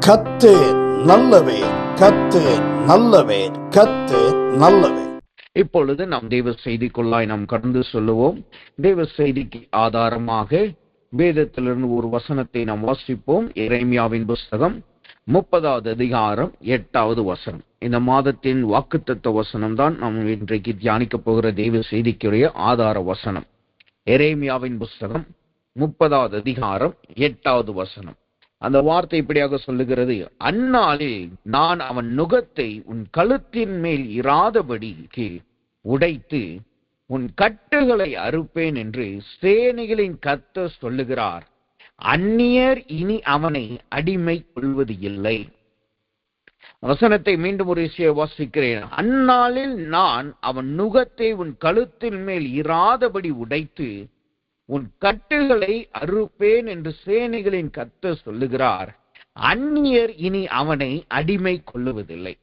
கர்த்தர் நல்லவர், கர்த்தர் நல்லவர், கர்த்தர் நல்லவர். இப்பொழுது நாம் தேவ செய்திக்குள்ளாய் நாம் கடந்து சொல்லுவோம். தேவ செய்திக்கு ஆதாரமாக வேதத்திலிருந்து ஒரு வசனத்தை நாம் வாசிப்போம். எரேமியாவின் புஸ்தகம் 30வது அதிகாரம் 8வது வசனம். இந்த மாதத்தின் வாக்குத்தத்த வசனம் தான் நாம் இன்றைக்கு தியானிக்க போகிற தேவ செய்திக்குரிய ஆதார வசனம். எரேமியாவின் புஸ்தகம் 30வது அதிகாரம் 8வது வசனம். அந்த வார்த்தை இப்படியாக சொல்லுகிறது: அந்நாளில் நான் அவன் நுகத்தை உன் கழுத்தின் மேல் இராதபடிக்கு உடைத்து உன் கட்டுகளை அறுப்பேன் என்று சேனைகளின் கர்த்தர் சொல்லுகிறார். அந்நியர் இனி அவனை அடிமை கொள்வது இல்லை. வசனத்தை மீண்டும் ஒரு விஷயம் வாசிக்கிறேன். அந்நாளில் நான் அவன் நுகத்தை உன் கழுத்தின் மேல் இராதபடி உடைத்து உன் கட்டுகளை அறுப்பேன் என்று சேனைகளின் கர்த்தர் சொல்லுகிறார். அந்நியர் இனி அவனை அடிமை கொள்ளுவதில்லை.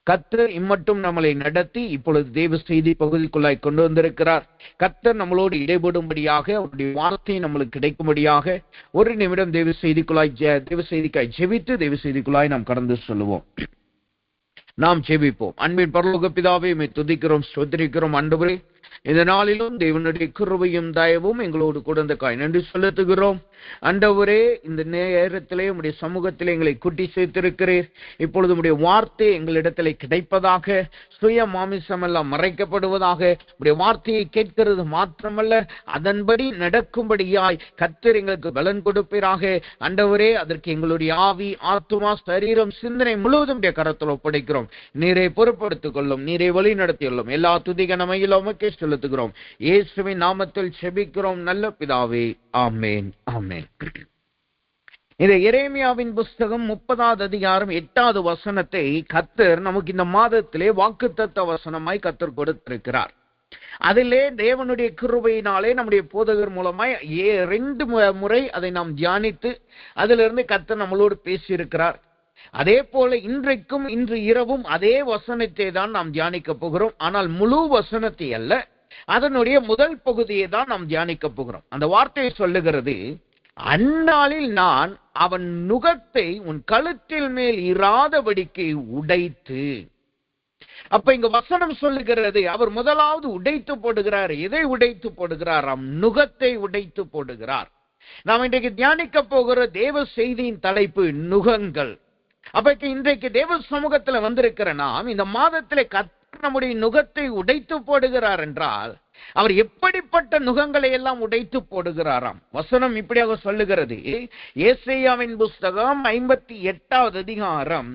கர்த்தர் இம்மட்டும் நம்மளை நடத்தி இப்பொழுது தேவ செய்தி பகுதிக்குள்ளாய் கொண்டு வந்திருக்கிறார். கர்த்தர் நம்மளோடு இடைபடும்படியாக, அவருடைய வார்த்தை நம்மளுக்கு கிடைக்கும்படியாக ஒரு நிமிடம் தேவ செய்திக்காய் ஜெபித்து தேவ செய்திக்குள்ளாய் நாம் கடந்து சொல்லுவோம். நாம் ஜெபிப்போம். அன்பின் பரலோக பிதாவே, உம்மை துதிக்கிறோம், ஸ்தோத்திரிக்கிறோம். ஆண்டவரே, இந்த நாளிலும் தேவனுடைய கிருபையும் தயவும் எங்களோடு கூட நன்றி செலுத்துகிறோம். ஆண்டவரே, இந்த நேரத்திலே உம்முடைய சமூகத்திலே எங்களை கூட்டி சேர்த்திருக்கிறீர். இப்பொழுது உம்முடைய வார்த்தை எங்களிடத்திலே கிடைப்பதாக, சுய மாமிசம் எல்லாம் மறைக்கப்படுவதாக, உம்முடைய வார்த்தையை கேட்கிறது மாத்திரமல்ல, அதன்படி நடக்கும்படியாய் கர்த்தர் எங்களுக்கு பலன் கொடுப்பீராக. ஆண்டவரே, அதற்கு எங்களுடைய ஆவி, ஆத்துமா, சரீரம், சிந்தனை முழுவதும் கரத்தில் ஒப்படைக்கிறோம். நீரை பொறுப்படுத்திக் கொள்ளும், நீரை வழி நடத்தியுள்ளோம். எல்லா துதிகனமையில் உமக்கே செலுத்துகிறோம். இயேசுவின் நாமத்தில் செபிக்கிறோம் நல்ல பிதாவே, ஆமென், ஆமென். இந்த எரேமியாவின் புஸ்தகம் 30வது அதிகாரம் 8வது வசனத்தை கர்த்தர் நமக்கு இந்த மாதத்திலே வாக்குத்தத்த வசனமாய் கர்த்தர் கொடுத்திருக்கிறார். அதிலே தேவனுடைய கிருபையினாலே நம்முடைய போதகர் மூலமாய் 2 முறை அதை நாம் தியானித்து அதிலிருந்து கர்த்தர் நம்மளோடு பேசியிருக்கிறார். அதே போல இன்றைக்கும் இன்று இரவும் அதே வசனத்தை தான் நாம் தியானிக்க போகிறோம். ஆனால் முழு வசனத்தை அல்ல, அதனுடைய முதல் பகுதியை தான் நாம் தியானிக்க போகிறோம். அந்த வார்த்தையை சொல்லுகிறது: அந்நாளில் நான் அவன் நுகத்தை உன் கழுத்தில் மேல் இராதபடிக்கு உடைத்து. அப்ப இங்க வசனம் சொல்லுகிறது, அவர் முதலாவது உடைத்து போடுகிறார். எதை உடைத்து போடுகிறார்? நுகத்தை உடைத்து போடுகிறார். நாம் இன்றைக்கு தியானிக்க போகிற தேவ செய்தியின் தலைப்பு நுகங்கள். அப்ப இன்றைக்கு தேவ சமூகத்துல வந்திருக்கிற நாம் இந்த மாதத்திலே கர்த்தர் நம்முடைய நுகத்தை உடைத்து போடுகிறார் என்றால், அவர் எப்படிப்பட்ட நுகங்களை எல்லாம் உடைத்து போடுகிறாராம். வசனம் இப்படியாக சொல்லுகிறது. ஏசாயாவின் புஸ்தகம் 58வது அதிகாரம்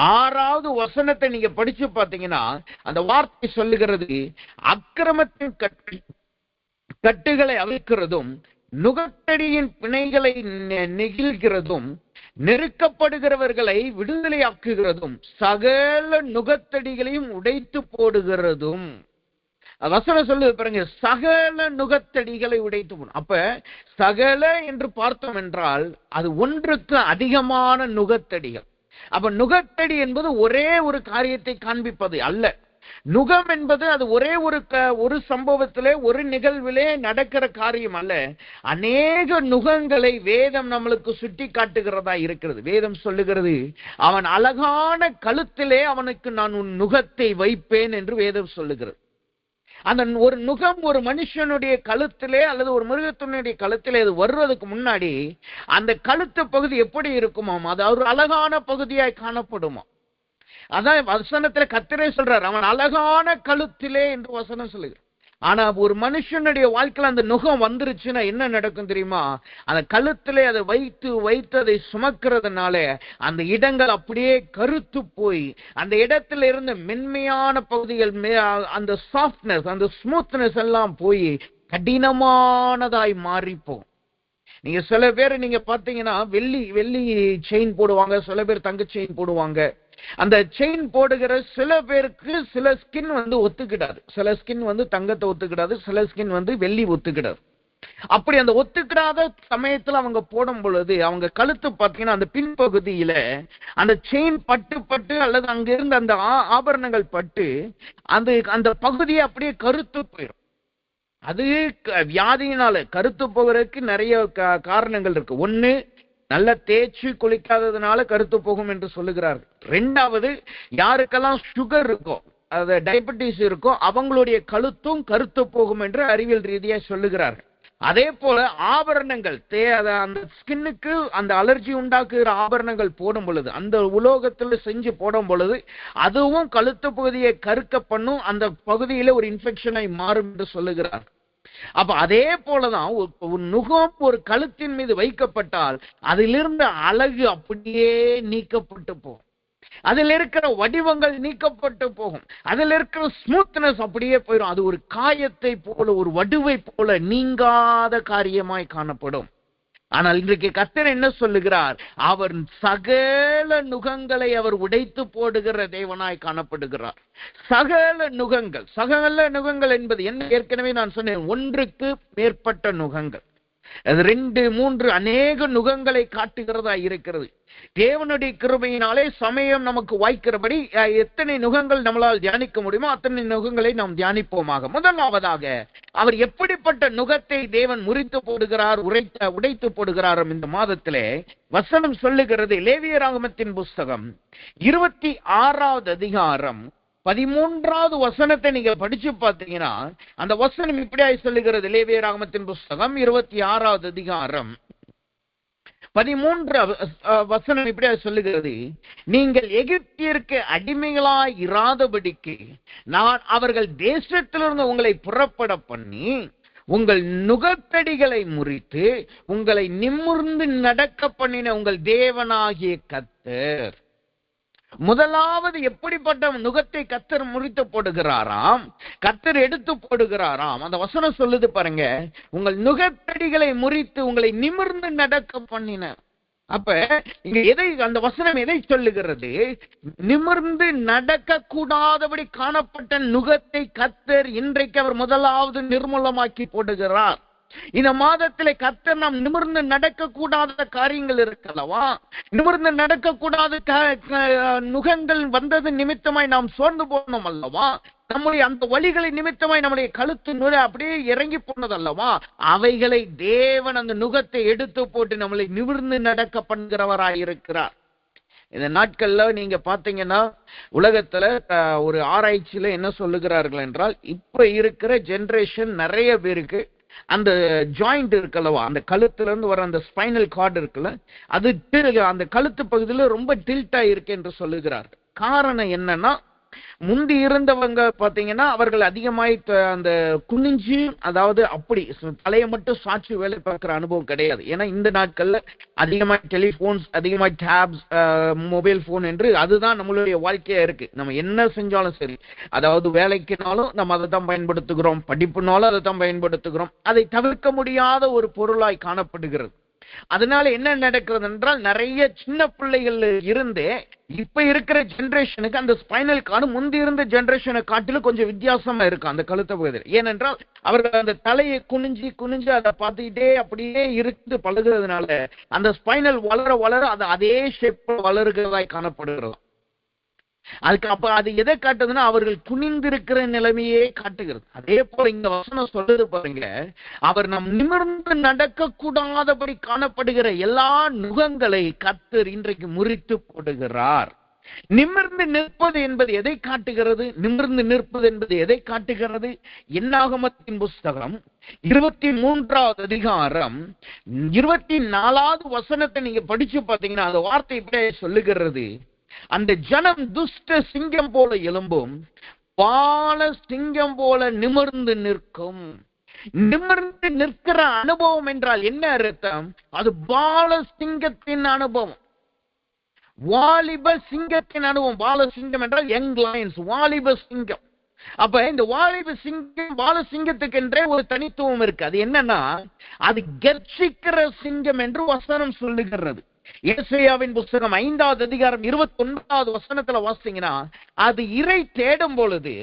6வது வசனத்தை நீங்க படிச்சு பார்த்தீங்கன்னா அந்த வார்த்தை சொல்லுகிறது: அக்கிரமத்தின் கட்டுகளை அவிழ்க்கிறதும் நுகத்தடியின் பிணைகளை நெகிழ்கிறதும் நெருக்கப்படுகிறவர்களை விடுதலையாக்குகிறதும் சகல நுகத்தடிகளையும் உடைத்து போடுகிறதும். வசனம் சொல்லுது பாருங்க, சகல நுகத்தடிகளை உடைத்து போடும். அப்ப சகல என்று பார்த்தோம் என்றால் அது ஒன்றுக்கு அதிகமான நுகத்தடிகள். அப்ப நுகத்தடி என்பது ஒரே ஒரு காரியத்தை காண்பிப்பது அல்ல. நுகம் என்பது அது ஒரே ஒரு சம்பவத்திலே, ஒரு நிகழ்விலே நடக்கிற காரியம் அல்ல. அநேக நுகங்களை வேதம் நம்மளுக்கு சுட்டி காட்டுகிறதா இருக்கிறது. வேதம் சொல்லுகிறது, அவன் அழகான கழுத்திலே அவனுக்கு நான் உன் நுகத்தை வைப்பேன் என்று வேதம் சொல்லுகிறது. அந்த ஒரு நுகம் ஒரு மனுஷனுடைய கழுத்திலே அல்லது ஒரு மிருகத்தினுடைய கழுத்திலே அது வருவதற்கு முன்னாடி அந்த கழுத்து பகுதி எப்படி இருக்குமாம்? அது ஒரு அழகான பகுதியாய் காணப்படுமா? அதான் வசனத்துல கர்த்தரே சொல்றார், அவன் அழகான கழுத்திலே என்று வசனம் சொல்லுகிறார். ஆனா ஒரு மனுஷனுடைய வாழ்க்கையில அந்த நுகம் வந்துருச்சுன்னா என்ன நடக்கும் தெரியுமா? அந்த கழுத்திலே அதை வைத்து அதை சுமக்கிறதுனால அந்த இடங்கள் அப்படியே கருத்து போய் அந்த இடத்துல இருந்த மென்மையான பகுதிகள், அந்த சாஃப்ட்னஸ், அந்த ஸ்மூத்னஸ் எல்லாம் போய் கடினமானதாய் மாறிப்போம். நீங்க சில பேர் நீங்க பாத்தீங்கன்னா வெள்ளி செயின் போடுவாங்க, சில பேர் தங்க செயின் போடுவாங்க. அந்த செயின் போடுகிற சில பேருக்கு சில ஸ்கின் ஒத்துக்கிடாது. சில ஸ்கின் தங்கத்தை ஒத்துக்கிடாது, சில ஸ்கின் வெள்ளி ஒத்துக்கிடாது. அப்படி அந்த ஒத்துக்கிடாத சமயத்துல அவங்க போடும் பொழுது அவங்க கழுத்து பாத்தீங்கன்னா அந்த பின்பகுதியில அந்த செயின் பட்டு அல்லது அங்க இருந்த அந்த ஆபரணங்கள் பட்டு அந்த பகுதியை அப்படியே கருத்து போயிடும். அது வியாதியினால கருத்து போகிறதுக்கு நிறைய காரணங்கள் இருக்கு. ஒண்ணு நல்ல தேய்ச்சி குளிக்காததுனால கருத்து போகும் என்று சொல்லுகிறார்கள். ரெண்டாவது, யாருக்கெல்லாம் சுகர் இருக்கோ, அது டயபெட்டிஸ் இருக்கோ, அவங்களுடைய கழுத்தும் கருத்து போகும் என்று அறிவியல் ரீதியாக சொல்லுகிறார்கள். அதே போல ஆபரணங்கள், அந்த ஸ்கின்னுக்கு அந்த அலர்ஜி உண்டாக்குகிற ஆபரணங்கள் போடும் பொழுது, அந்த உலோகத்தில் செஞ்சு போடும் பொழுது அதுவும் கழுத்து பகுதியை கருக்க பண்ணும், அந்த பகுதியில ஒரு இன்ஃபெக்ஷனை மாறும் என்று சொல்லுகிறார். அப்ப அதே போலதான் ஒரு நுகம் ஒரு கழுத்தின் மீது வைக்கப்பட்டால் அதிலிருந்து அழகு அப்படியே நீக்கப்பட்டு போகும், அதில் இருக்கிற வடிவங்கள் நீக்கப்பட்டு போகும், அதில் இருக்கிற ஸ்மூத்னஸ் அப்படியே போயிடும். அது ஒரு காயத்தை போல, ஒரு வடுவை போல நீங்காத காரியமாய் காணப்படும். ஆனால் இன்றைக்கு கர்த்தர் என்ன சொல்லுகிறார்? அவர் சகல நுகங்களை அவர் உடைத்து போடுகிற தேவனாய் காணப்படுகிறார். சகல நுகங்கள் என்பது என்ன? ஏற்கனவே நான் சொன்னேன், ஒன்றுக்கு மேற்பட்ட நுகங்கள், 2, 3 அநேக நுகங்களை காட்டுகிறதா இருக்கிறது. தேவனுடைய கிருபையினாலே சமயம் நமக்கு வாய்க்கிறபடி எத்தனை நுகங்கள் நம்மளால் தியானிக்க முடியுமோ அத்தனை நுகங்களை நாம் தியானிப்போமாக. முதலாவதாக, அவர் எப்படிப்பட்ட நுகத்தை தேவன் முறித்து போடுகிறார், உடைத்து போடுகிறார் இந்த மாதத்திலே வசனம் சொல்லுகிறது. லேவியராகமத்தின் புஸ்தகம் 26வது அதிகாரம் 13வது வசனத்தை நீங்க படிச்சு பார்த்தீங்கன்னா அந்த வசனம் இப்படியாய் சொல்லுகிறது. லேவியராகமத்தின் புஸ்தகம் 26வது அதிகாரம் 13 வசனம் இப்படியா சொல்லுகிறது. நீங்கள் எகிப்தியருக்கு அடிமைகளாய் இராதபடிக்கு நான் அவர்கள் தேசத்திலிருந்து உங்களை புறப்பட பண்ணி உங்கள் நுகத்தடிகளை முறித்து உங்களை நிமிர்ந்து நடக்க பண்ணின உங்கள் தேவனாகிய கர்த்தர். முதலாவது எப்படிப்பட்ட நுகத்தை கர்த்தர் முறித்து போடுகிறாராம், கர்த்தர் எடுத்து போடுகிறாராம். அந்த வசனம் சொல்லுது பாருங்க, உங்கள் நுகத்தடிகளை முறித்து உங்களை நிமிர்ந்து நடக்க பண்ணின. அப்ப இங்க அந்த வசனம் எதை சொல்லுகிறது? நிமிர்ந்து நடக்க கூடாதபடி காணப்பட்ட நுகத்தை கர்த்தர் இன்றைக்கு அவர் முதலாவது நிர்மூலமாக்கி போடுகிறார். இந்த மாதத்திலே கர்த்தர் நாம் நிமிர்ந்து நடக்க கூடாத காரியங்கள் இருக்கல்லவா, நிமிர்ந்து நடக்க கூடாத நுகங்கள் வந்தது நிமித்தமாய் நாம் சோர்ந்து போனோம் அல்லவா, நம்முடைய அந்த வழிகளை நிமித்தமாய் நம்முடைய கழுத்து நுழ அப்படியே இறங்கி போனது அல்லவா, அவைகளை தேவன் அந்த நுகத்தை எடுத்து போட்டு நம்மளை நிமிர்ந்து நடக்க பண்ணுகிறவராயிருக்கிறார். இந்த நாட்கள்ல நீங்க பாத்தீங்கன்னா உலகத்துல ஒரு ஆராய்ச்சியில என்ன சொல்லுகிறார்கள் என்றால், இப்ப இருக்கிற ஜெனரேஷன் நிறைய பேருக்கு அந்த ஜாயிண்ட் இருக்கல்லவா, அந்த கழுத்துல இருந்து வர அந்த ஸ்பைனல் கார்டு இருக்குல்ல, அது அந்த கழுத்து பகுதியில ரொம்ப டில்ட்டா இருக்கு என்று சொல்லுகிறார். காரணம் என்னன்னா, முந்தி இருந்தவங்க பாத்தீங்கன்னா அவர்கள் அதிகமாய் அந்த குனிஞ்சு, அதாவது அப்படி தலையை மட்டும் சாட்சி வேலை பார்க்கிற அனுபவம் கிடையாது. ஏன்னா இந்த நாட்கள்ல அதிகமாய் டெலிபோன்ஸ், அதிகமாய் டேப்ஸ், மொபைல் போன் என்று அதுதான் நம்மளுடைய வாழ்க்கையா இருக்கு. நம்ம என்ன செஞ்சாலும் சரி, அதாவது வேலைக்குனாலும் நம்ம அதை தான் பயன்படுத்துகிறோம், படிப்புனாலும் அதை தான் பயன்படுத்துகிறோம். அதை தவிர்க்க முடியாத ஒரு பொருளாய் காணப்படுகிறது. அதனால என்ன நடக்கிறது என்றால், நிறைய சின்ன பிள்ளைகள் இருந்தே இப்ப இருக்கிற ஜெனரேஷனுக்கு அந்த ஸ்பைனல் கார்டு முந்தி இருந்த ஜெனரேஷனை காட்டிலும் கொஞ்சம் வித்தியாசமா இருக்கும் அந்த கழுத்து பகுதியில். ஏனென்றால் அவர்கள் அந்த தலையை குனிஞ்சு அதை பார்த்துக்கிட்டே அப்படியே இருந்து பழகுறதுனால அந்த ஸ்பைனல் வளர வளர அது அதே ஷேப் வளருகிறதாய் காணப்படுகிறது. அதுக்கு அப்ப அது எதை காட்டுதுன்னா, அவர்கள் குனிந்திருக்கிற நிலைமையே காட்டுகிறது. அதே போல இந்த வசனம் சொல்றது பாருங்க, அவர் நம் நிமிர்ந்து நடக்க கூடாதபடி காணப்படுகிற எல்லா நுகங்களை கர்த்தர் இன்றைக்கு முறித்து போடுகிறார். நிமிர்ந்து நிற்பது என்பது எதை காட்டுகிறது? நிமிர்ந்து நிற்பது என்பது எதை காட்டுகிறது? என்னாகமத்தின் புஸ்தகம் 23வது அதிகாரம் 24வது வசனத்தை நீங்க படிச்சு பாத்தீங்கன்னா அந்த வார்த்தை இப்படியே சொல்லுகிறது. அந்த ஜனம் துஷ்ட சிங்கம் போல எழும்பும், பால சிங்கம் போல நிமிர்ந்து நிற்கும். நிமிர்ந்து நிற்கிற அனுபவம் என்றால் என்ன அர்த்தம்? அது பால சிங்கத்தின் அனுபவம், வாலிப சிங்கத்தின் அனுபவம். பால சிங்கம் என்றால் யங் லயன்ஸ், வாலிப சிங்கம். அப்ப இந்த வாலிப சிங்கம், பால சிங்கத்துக்கு என்றே ஒரு தனித்துவம் இருக்கு. அது என்னன்னா, அது கர்ஜிக்கிற சிங்கம் என்று வசனம் சொல்லுகிறது. ஏசாயாவின் புஸ்தகம் 5வது அதிகாரம் 29வது வசனத்துல வாசிங்கன்னா, அது இரை தேடும் பொழுது,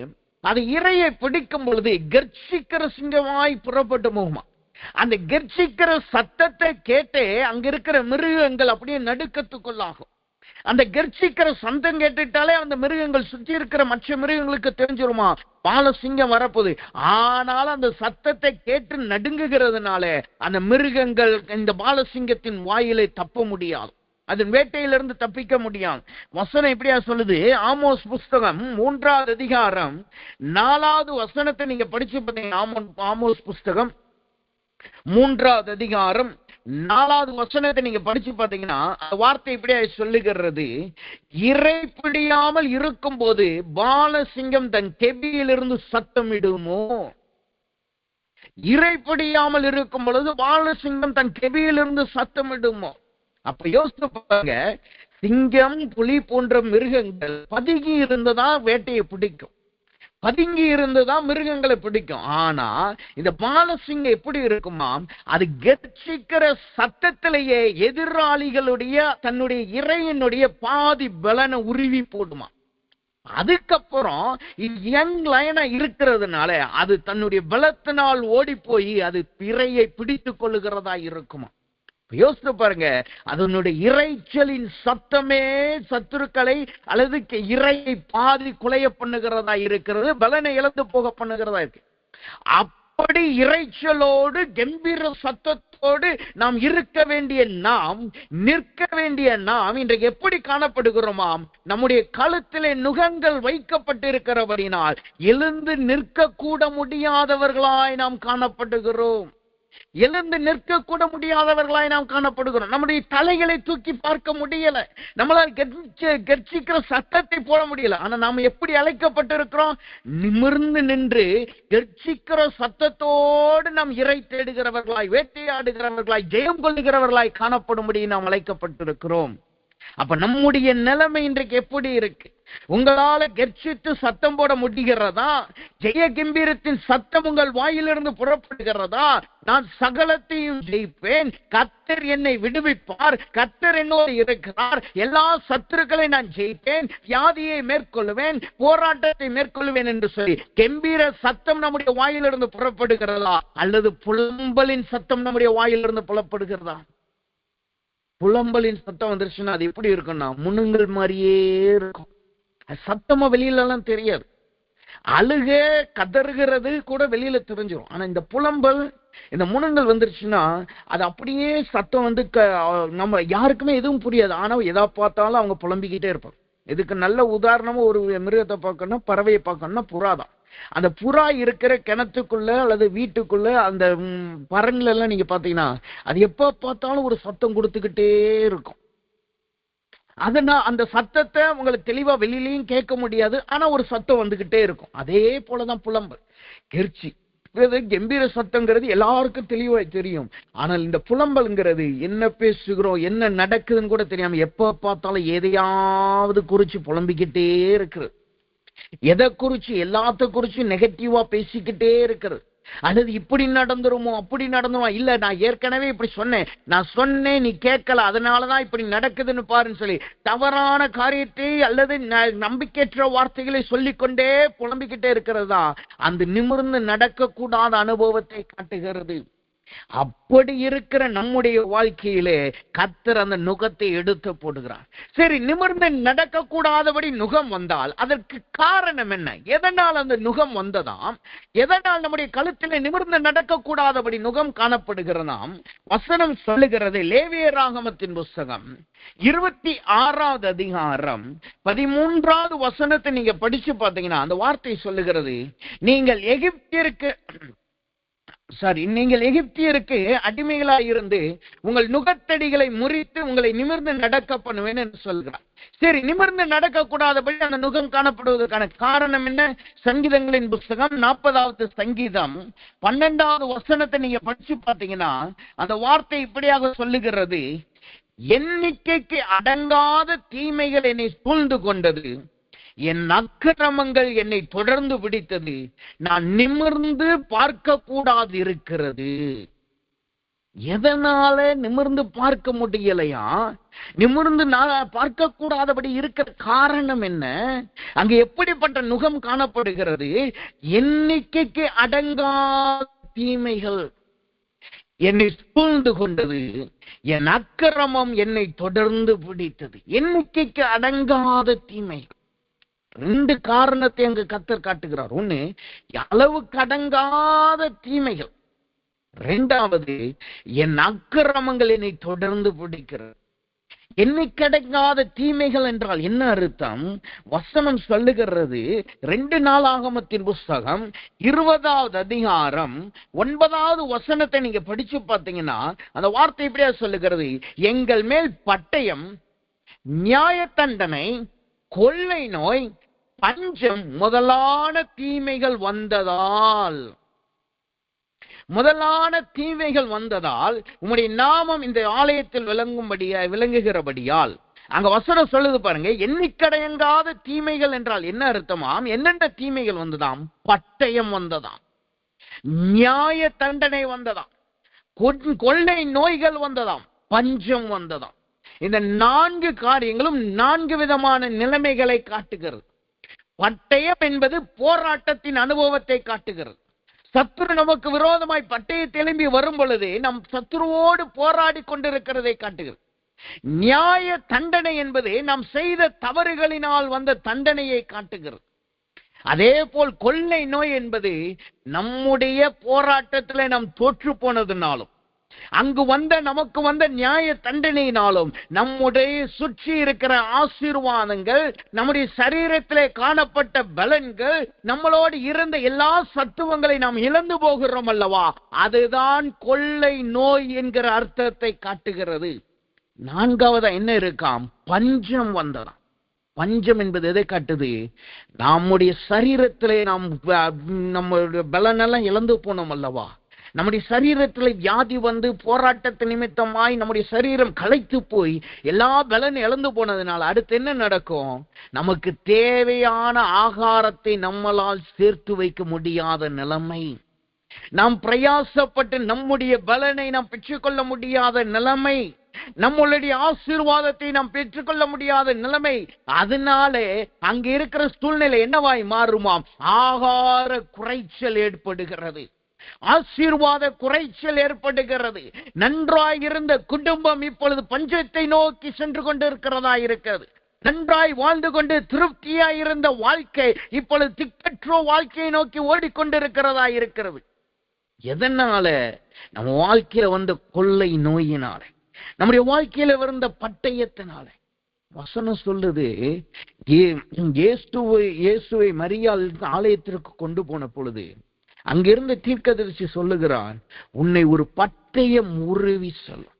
அது இரையை பிடிக்கும் பொழுது கர்ஜிக்கிற சிங்கமாய் புறப்பட்டு போகுமா. அந்த கர்ஜிக்கிற சத்தத்தை கேட்டே அங்க இருக்கிற மிருகங்கள் அப்படியே நடுக்கத்துக்குள்ளாகும். அந்த கர்ச்சிக்கிற சந்தம் கேட்டுட்டாலே அந்த மிருகங்கள் சுற்றி இருக்கிற மற்ற மிருகங்களுக்கு தெரிஞ்சிருமா பாலசிங்கம் வரப்போகுது. ஆனாலும் அந்த சத்தத்தை கேட்டு நடுங்குகிறதுனால அந்த மிருகங்கள் இந்த பாலசிங்கத்தின் வாயிலை தப்ப முடியாது, அதன் வேட்டையிலிருந்து தப்பிக்க முடியாது. வசனம் இப்படியா சொல்லுது. ஆமோஸ் புஸ்தகம் 3வது அதிகாரம் 4வது வசனத்தை நீங்க படிச்சு பார்த்தீங்கன்னா, ஆமோஸ் புஸ்தகம் 3வது அதிகாரம் 4வது வசனத்தை நீங்க படிச்சு பார்த்தீங்கன்னா, அந்த வார்த்தை இப்படியா சொல்லுகிறது. இறை பிடியாமல் இருக்கும் போது பாலசிங்கம் தன் கெபியிலிருந்து சத்தமிடுமோ. இறை பிடியாமல் இருக்கும் பொழுது பாலசிங்கம் தன் கெபியிலிருந்து சத்தமிடுமோ. அப்ப யோசித்து பாருங்க, சிங்கம் புலி போன்ற மிருகங்கள் பதுங்கி இருந்ததா வேட்டையை பிடிக்கும், பதுங்கி இருந்துதான் மிருகங்களை பிடிக்கும். ஆனா இந்த பாலசிங்கம் எப்படி இருக்குமா, அது கர்ச்சிக்கிற சத்தத்திலேயே எதிராளிகளுடைய தன்னுடைய இறையினுடைய பாதி பலனை உருவி போடுமா. அதுக்கப்புறம் யங் லயனா இருக்கிறதுனால அது தன்னுடைய பலத்தினால் ஓடி போய் அது இரையை பிடித்துக் கொள்ளுகிறதா இருக்குமா. யோசித்து பாருங்க, அதனுடைய இறைச்சலின் சத்தமே சத்துருக்களை அல்லது இறையை பாதி குலைய பண்ணுகிறதா இருக்கிறது, பலனை இழந்து போக பண்ணுகிறதா இருக்கு. அப்படி இறைச்சலோடு கம்பீர சத்தத்தோடு நாம் இருக்க வேண்டிய நாம், நிற்க வேண்டிய நாம் இன்றைக்கு எப்படி காணப்படுகிறோமாம், நம்முடைய கழுத்திலே நுகங்கள் வைக்கப்பட்டிருக்கிறபடினால் எழுந்து நிற்க கூட முடியாதவர்களாய் நாம் காணப்படுகிறோம். எழுந்து நிற்க கூட முடியாதவர்களாய் நாம் காணப்படுகிறோம். நம்முடைய தலைகளை தூக்கி பார்க்க முடியல, நம்மளால் கர்ச்சிக்கிற சத்தத்தை போட முடியல. ஆனா நாம் எப்படி அழைக்கப்பட்டிருக்கிறோம், நிமிர்ந்து நின்று கர்ச்சிக்கிற சத்தத்தோடு நாம் இறை தேடுகிறவர்களாய், வேட்டையாடுகிறவர்களாய், ஜெயம் கொள்ளுகிறவர்களாய் காணப்படும்படி நாம் அழைக்கப்பட்டிருக்கிறோம். அப்ப நம்முடைய நிலைமை இன்றைக்கு எப்படி இருக்கு? உங்களால கர்ச்சித்து சத்தம் போட முடிகிறதா? ஜெய கம்பீரத்தின் சத்தம் உங்கள் வாயிலிருந்து புறப்படுகிறதா? நான் சகலத்தையும் ஜெயிப்பேன், கர்த்தர் என்னை விடுவிப்பார், கர்த்தர் என்னோடு இருக்கிறார், எல்லா சத்துருக்களை நான் ஜெயிப்பேன், வியாதியை மேற்கொள்ளுவேன், போராட்டத்தை மேற்கொள்ளுவேன் என்று சொல்லி கம்பீர சத்தம் நம்முடைய வாயிலிருந்து புறப்படுகிறதா? அல்லது புலம்பலின் சத்தம் நம்முடைய வாயிலிருந்து புலப்படுகிறதா? புலம்பலின் சத்தம் வந்துருச்சுன்னா அது எப்படி இருக்கும்னா முனுங்கள் மாதிரியே இருக்கும். சத்தமா வெளியில எல்லாம் தெரியாது, அழுக கதறுகிறது கூட வெளியில தெரிஞ்சிடும். ஆனா இந்த புலம்பல், இந்த முனங்கள் வந்துருச்சுன்னா அது அப்படியே சத்தம் வந்து நம்ம யாருக்குமே எதுவும் புரியாது. ஆனா எதா பார்த்தாலும் அவங்க புலம்பிக்கிட்டே இருப்பாங்க. இதுக்கு நல்ல உதாரணமா ஒரு மிருகத்தை பார்க்கணும்னா, பறவையை பார்க்கணும்னா புறாதான். அந்த புறா இருக்கிற கிணத்துக்குள்ள அல்லது வீட்டுக்குள்ள அந்த பறன்ல எல்லாம் நீங்க பாத்தீங்கன்னா அது எப்ப பார்த்தாலும் ஒரு சத்தம் கொடுத்துக்கிட்டே இருக்கும். அதனால அந்த சத்தத்தை உங்களுக்கு தெளிவா வெளியிலையும் கேட்க முடியாது, ஆனா ஒரு சத்தம் வந்துகிட்டே இருக்கும். அதே போலதான் புலம்பல், கெர்ச்சி கம்பீர சத்தங்கிறது எல்லாருக்கும் தெளிவா தெரியும். ஆனால் இந்த புலம்பல்ங்கிறது என்ன பேசுகிறோம், என்ன நடக்குதுன்னு கூட தெரியாம எப்ப பார்த்தாலும் எதையாவது குறிச்சு புலம்பிக்கிட்டே இருக்கிறது. எதை குறிச்சு, எல்லாத்த குறிச்சு நெகட்டிவா பேசிக்கிட்டே இருக்கிறது. அல்லது இப்படி நடந்துருமோ அப்படி நடந்துருமோ, இல்ல நான் ஏற்கனவே இப்படி சொன்னேன், நான் சொன்னேன் நீ கேட்கல, அதனாலதான் இப்படி நடக்குதுன்னு பாருன்னு சொல்லி தவறான காரியத்தை அல்லது நம்பிக்கையற்ற வார்த்தைகளை சொல்லிக்கொண்டே புலம்பிக்கிட்டே இருக்கிறது தான் அந்த நிமிர்ந்து நடக்க கூடாத அனுபவத்தை காட்டுகிறது. அப்படி இருக்கிற நம்முடைய வாழ்க்கையிலே கர்த்தர் அந்த நுகத்தை எடுத்து போடுகிறார். சரி, நிமிர்ந்து நடக்க கூடாதபடி நுகம் வந்தால் அதற்கு காரணம் என்ன? எதனால் அந்த நுகம் வந்ததாம்? எதனால் நம்முடைய கழுத்திலே நிமிர்ந்து நடக்க கூடாதபடி நுகம் காணப்படுகிறதாம்? வசனம் சொல்லுகிறது. லேவியராகமத்தின் புஸ்தகம் 26வது அதிகாரம் 13வது வசனத்தை நீங்க படிச்சு பார்த்தீங்கன்னா அந்த வார்த்தை சொல்லுகிறது, நீங்கள் எகிப்தியருக்கு அடிமைகளாய் இருந்து உங்கள் நுகத்தடிகளை முறித்து உங்களை நிமிர்ந்து நடக்க பண்ணுவேன் என்று சொல்கிறார். சரி, நிமிர்ந்து நடக்க கூடாதபடி அந்த நுகம் காணப்படுவதற்கான காரணம் என்ன? சங்கீதங்களின் புஸ்தகம் 40வது சங்கீதம் 12வது வசனத்தை நீங்க படிச்சு பார்த்தீங்கன்னா அந்த வார்த்தை இப்படியாக சொல்லுகிறது, எண்ணிக்கைக்கு அடங்காத தீமைகள் என்னை சூழ்ந்து கொண்டது, என் அக்கிரமங்கள் என்னை தொடர்ந்து பிடித்தது, நான் நிமிர்ந்து பார்க்க கூடாது இருக்கிறது. எதனால நிமிர்ந்து பார்க்க முடியலையா? நிமிர்ந்து பார்க்க கூடாதபடி இருக்கிற காரணம் என்ன? அங்க எப்படிப்பட்ட நுகம் காணப்படுகிறது? எண்ணிக்கைக்கு அடங்காத தீமைகள். என்னை சூழ்ந்து கொண்டது, என் அக்கிரமம் என்னை தொடர்ந்து பிடித்தது. எண்ணிக்கைக்கு அடங்காத தீமை. 2 காரணத்தை அங்கு கர்த்தர் காட்டுகிறார். ஒண்ணு, அளவுக்கு அடங்காத தீமைகள். 2வது, என் அக்கிரமங்கள் என்னை தொடர்ந்து பிடிக்கிறது. எண்ணிக்கடங்காத தீமைகள் என்றால் என்ன அர்த்தம்? வசனம் சொல்லுகிறது, 2 நாளாகமத்தின் புஸ்தகம் 20வது அதிகாரம் 9வது வசனத்தை நீங்க படிச்சு பார்த்தீங்கன்னா அந்த வார்த்தை இப்படியா சொல்லுகிறது, எங்கள் மேல் பட்டயம், நியாய தண்டனை, கொள்ளை நோய், பஞ்சம் முதலான தீமைகள் வந்ததால் உம்முடைய நாமம் இந்த ஆலயத்தில் விளங்குகிறபடியால். அங்க வசனம் சொல்லுது பாருங்க, எண்ணிக்கடையங்காத தீமைகள் என்றால் என்ன அர்த்தமாம்? என்னென்ன தீமைகள் வந்ததாம்? பட்டயம் வந்ததாம், நியாய தண்டனை வந்ததாம், கொள்ளை நோய்கள் வந்ததாம், பஞ்சம் வந்ததாம். இந்த 4 காரியங்களும் 4 விதமான நிலைமைகளை காட்டுகிறது. பட்டயம் என்பது போராட்டத்தின் அனுபவத்தை காட்டுகிறது. சத்துரு நமக்கு விரோதமாய் பட்டயத்தை எழும்பி வரும் பொழுது நம் சத்துருவோடு போராடி கொண்டிருக்கிறதை காட்டுகிறது. நியாய தண்டனை என்பது நாம் செய்த தவறுகளினால் வந்த தண்டனையை காட்டுகிறது. அதே போல் கொள்ளை நோய் என்பது நம்முடைய போராட்டத்தில் நாம் தோற்று போனதுனாலும் அங்கு நமக்கு வந்த நியாய தண்டனையினாலும் நம்முடைய சுற்றி இருக்கிற ஆசீர்வாதங்கள், நம்முடைய சரீரத்திலே காணப்பட்ட பலன்கள், நம்மளோடு இருந்த எல்லா சத்துவங்களை நாம் இழந்து போகிறோம் அல்லவா? அதுதான் கொள்ளை நோய் என்கிற அர்த்தத்தை காட்டுகிறது. 4வது என்ன இருக்காம்? பஞ்சம் வந்ததாம். பஞ்சம் என்பது எதை காட்டுது? நம்முடைய சரீரத்திலே நம்முடைய பலனெல்லாம் இழந்து போனோம் அல்லவா? நம்முடைய சரீரத்தில் வியாதி வந்து போராட்டத்து நிமித்தமாய் நம்முடைய சரீரம் களைத்து போய் எல்லா பலன் இழந்து போனதுனால அடுத்து என்ன நடக்கும்? நமக்கு தேவையான ஆகாரத்தை நம்மளால் சேர்த்து வைக்க முடியாத நிலைமை, நாம் பிரயாசப்பட்டு நம்முடைய பலனை நாம் பெற்றுக்கொள்ள முடியாத நிலைமை, நம்மளுடைய ஆசீர்வாதத்தை நாம் பெற்றுக்கொள்ள முடியாத நிலைமை. அதனாலே அங்க இருக்கிற சூழ்நிலை என்னவாய் மாறுமாம்? ஆகார குறைச்சல் ஏற்படுகிறது, ஆசீர்வாத குறைச்சல் ஏற்படுகிறது. நன்றாய் இருந்த குடும்பம் இப்பொழுது பஞ்சத்தை நோக்கி சென்று கொண்டிருக்கிறதா இருக்கிறது. நன்றாய் வாழ்ந்து கொண்டு திருப்தியாய் இருந்த வாழ்க்கை இப்பொழுது திக்கற்றோ வாழ்க்கையை நோக்கி ஓடிக்கொண்டிருக்கிறதா இருக்கிறது. எதனால? நம்ம வாழ்க்கையில வந்த கொள்ளை நோயினால, நம்முடைய வாழ்க்கையில வந்த பட்டயத்தினால. வசனம் சொல்லுது, இயேசுவை மரியாள் ஆலயத்திற்கு கொண்டு போன பொழுது அங்கிருந்த தீர்க்கதரிசி சொல்லுகிறான், உன்னை ஒரு பட்டயம் உருவி செல்லும்,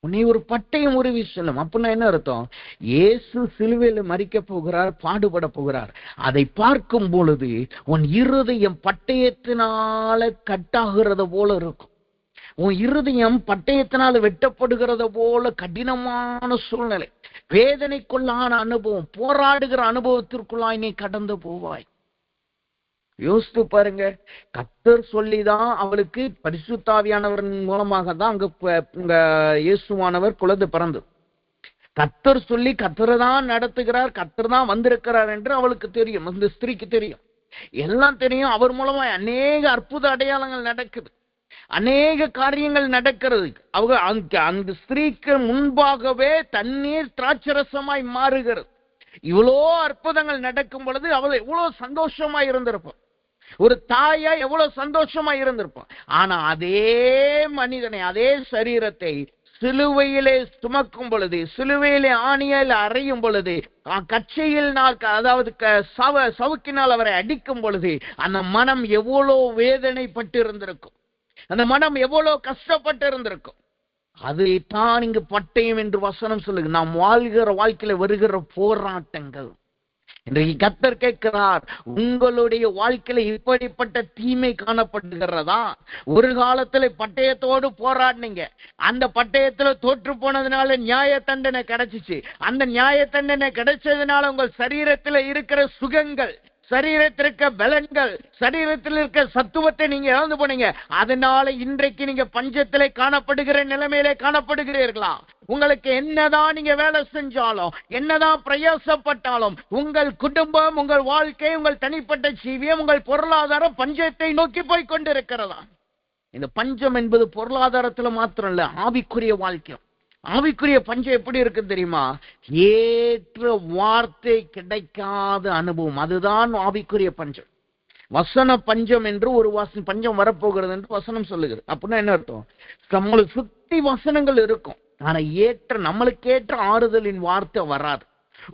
உன்னை ஒரு பட்டயம் உருவி செல்லும். அப்படின்னா என்ன அர்த்தம்? இயேசு சிலுவையில் மரிக்க போகிறார், பாடுபட போகிறார். அதை பார்க்கும் பொழுது உன் இருதயம் பட்டயத்தினால கட்டாகிறது போல இருக்கும். உன் இருதயம் பட்டயத்தினால வெட்டப்படுகிறது போல கடினமான சூழ்நிலை, வேதனைக்குள்ளான அனுபவம், போராடுகிற அனுபவத்திற்குள்ளாய் நீ கடந்து போவாய். யோசித்து பாருங்க. கர்த்தர் சொல்லிதான் அவளுக்கு பரிசுத்தாவியானவர் மூலமாக தான் அங்க இயேசுவானவர் குழந்தை பிறந்தது. கர்த்தர் சொல்லி கர்த்தர் தான் நடத்துகிறார், கர்த்தர் தான் வந்திருக்கிறார் என்று அவளுக்கு தெரியும், அந்த ஸ்திரீக்கு தெரியும், எல்லாம் தெரியும். அவர் மூலமா அநேக அற்புத அடையாளங்கள் நடக்குது, அநேக காரியங்கள் நடக்கிறது. அவங்க அந்த ஸ்திரீக்கு முன்பாகவே தண்ணீர் திராட்சரசமாய் மாறுகிறது. இவ்வளோ அற்புதங்கள் நடக்கும் பொழுது அவள் எவ்வளவு சந்தோஷமா இருந்திருப்பான், ஒரு தாயா எவ்வளவு சந்தோஷமா இருந்திருப்பான். ஆனா அதே மனிதனை, அதே சரீரத்தை சிலுவையிலே சுமக்கும் பொழுது, சிலுவையிலே ஆணியால் அறையும் பொழுது, கச்சையில் அதாவது சவுக்கினால் அவரை அடிக்கும் பொழுது அந்த மனம் எவ்வளவு வேதனைப்பட்டு இருந்திருக்கும், அந்த மனம் எவ்வளவு கஷ்டப்பட்டு இருந்திருக்கும். அதைத்தான் இங்கு பட்டயம் என்று வசனம் சொல்லுங்க. நாம் வாழ்கிற வாழ்க்கையில வருகிற போராட்டங்கள். இன்றைக்கு கர்த்தர் கேட்கிறார், உங்களுடைய வாழ்க்கையில இப்படிப்பட்ட தீமை காணப்படுகிறதா? ஒரு காலத்துல பட்டயத்தோடு போராடினீங்க, அந்த பட்டயத்துல தோற்று போனதுனால நியாய தண்டனை கிடைச்சிச்சு. அந்த நியாய தண்டனை கிடைச்சதுனால உங்கள் சரீரத்துல இருக்கிற சுகங்கள், சரீரத்தில் இருக்க பலன்கள், சரீரத்தில் இருக்க சத்துவத்தை நீங்க இழந்து போனீங்க. அதனால இன்றைக்கு நீங்க பஞ்சத்திலே காணப்படுகிற நிலைமையிலே காணப்படுகிறீர்களா? உங்களுக்கு என்னதான் நீங்க வேலை செஞ்சாலும், என்னதான் பிரயாசப்பட்டாலும், உங்கள் குடும்பம், உங்கள் வாழ்க்கை, உங்கள் தனிப்பட்ட ஜீவியம், உங்கள் பொருளாதாரம் பஞ்சத்தை நோக்கி போய் கொண்டிருக்கிறதா? இந்த பஞ்சம் என்பது பொருளாதாரத்துல மாத்திரம் இல்ல, ஆவிக்குரிய வாழ்க்கை. ஆவிக்குரிய பஞ்சம் எப்படி இருக்கு தெரியுமா? ஏற்ற வார்த்தை கிடைக்காத அனுபவம், அதுதான் ஆவிக்குரிய பஞ்சம். வசன பஞ்சம் என்று ஒரு பஞ்சம் வரப்போகிறது என்று வசனம் சொல்லுகிறது. அப்படின்னா என்ன அர்த்தம்? நம்மளுக்கு சுத்தி வசனங்கள் இருக்கும், ஆனா நம்மளுக்கு ஏற்ற ஆறுதலின் வார்த்தை வராது.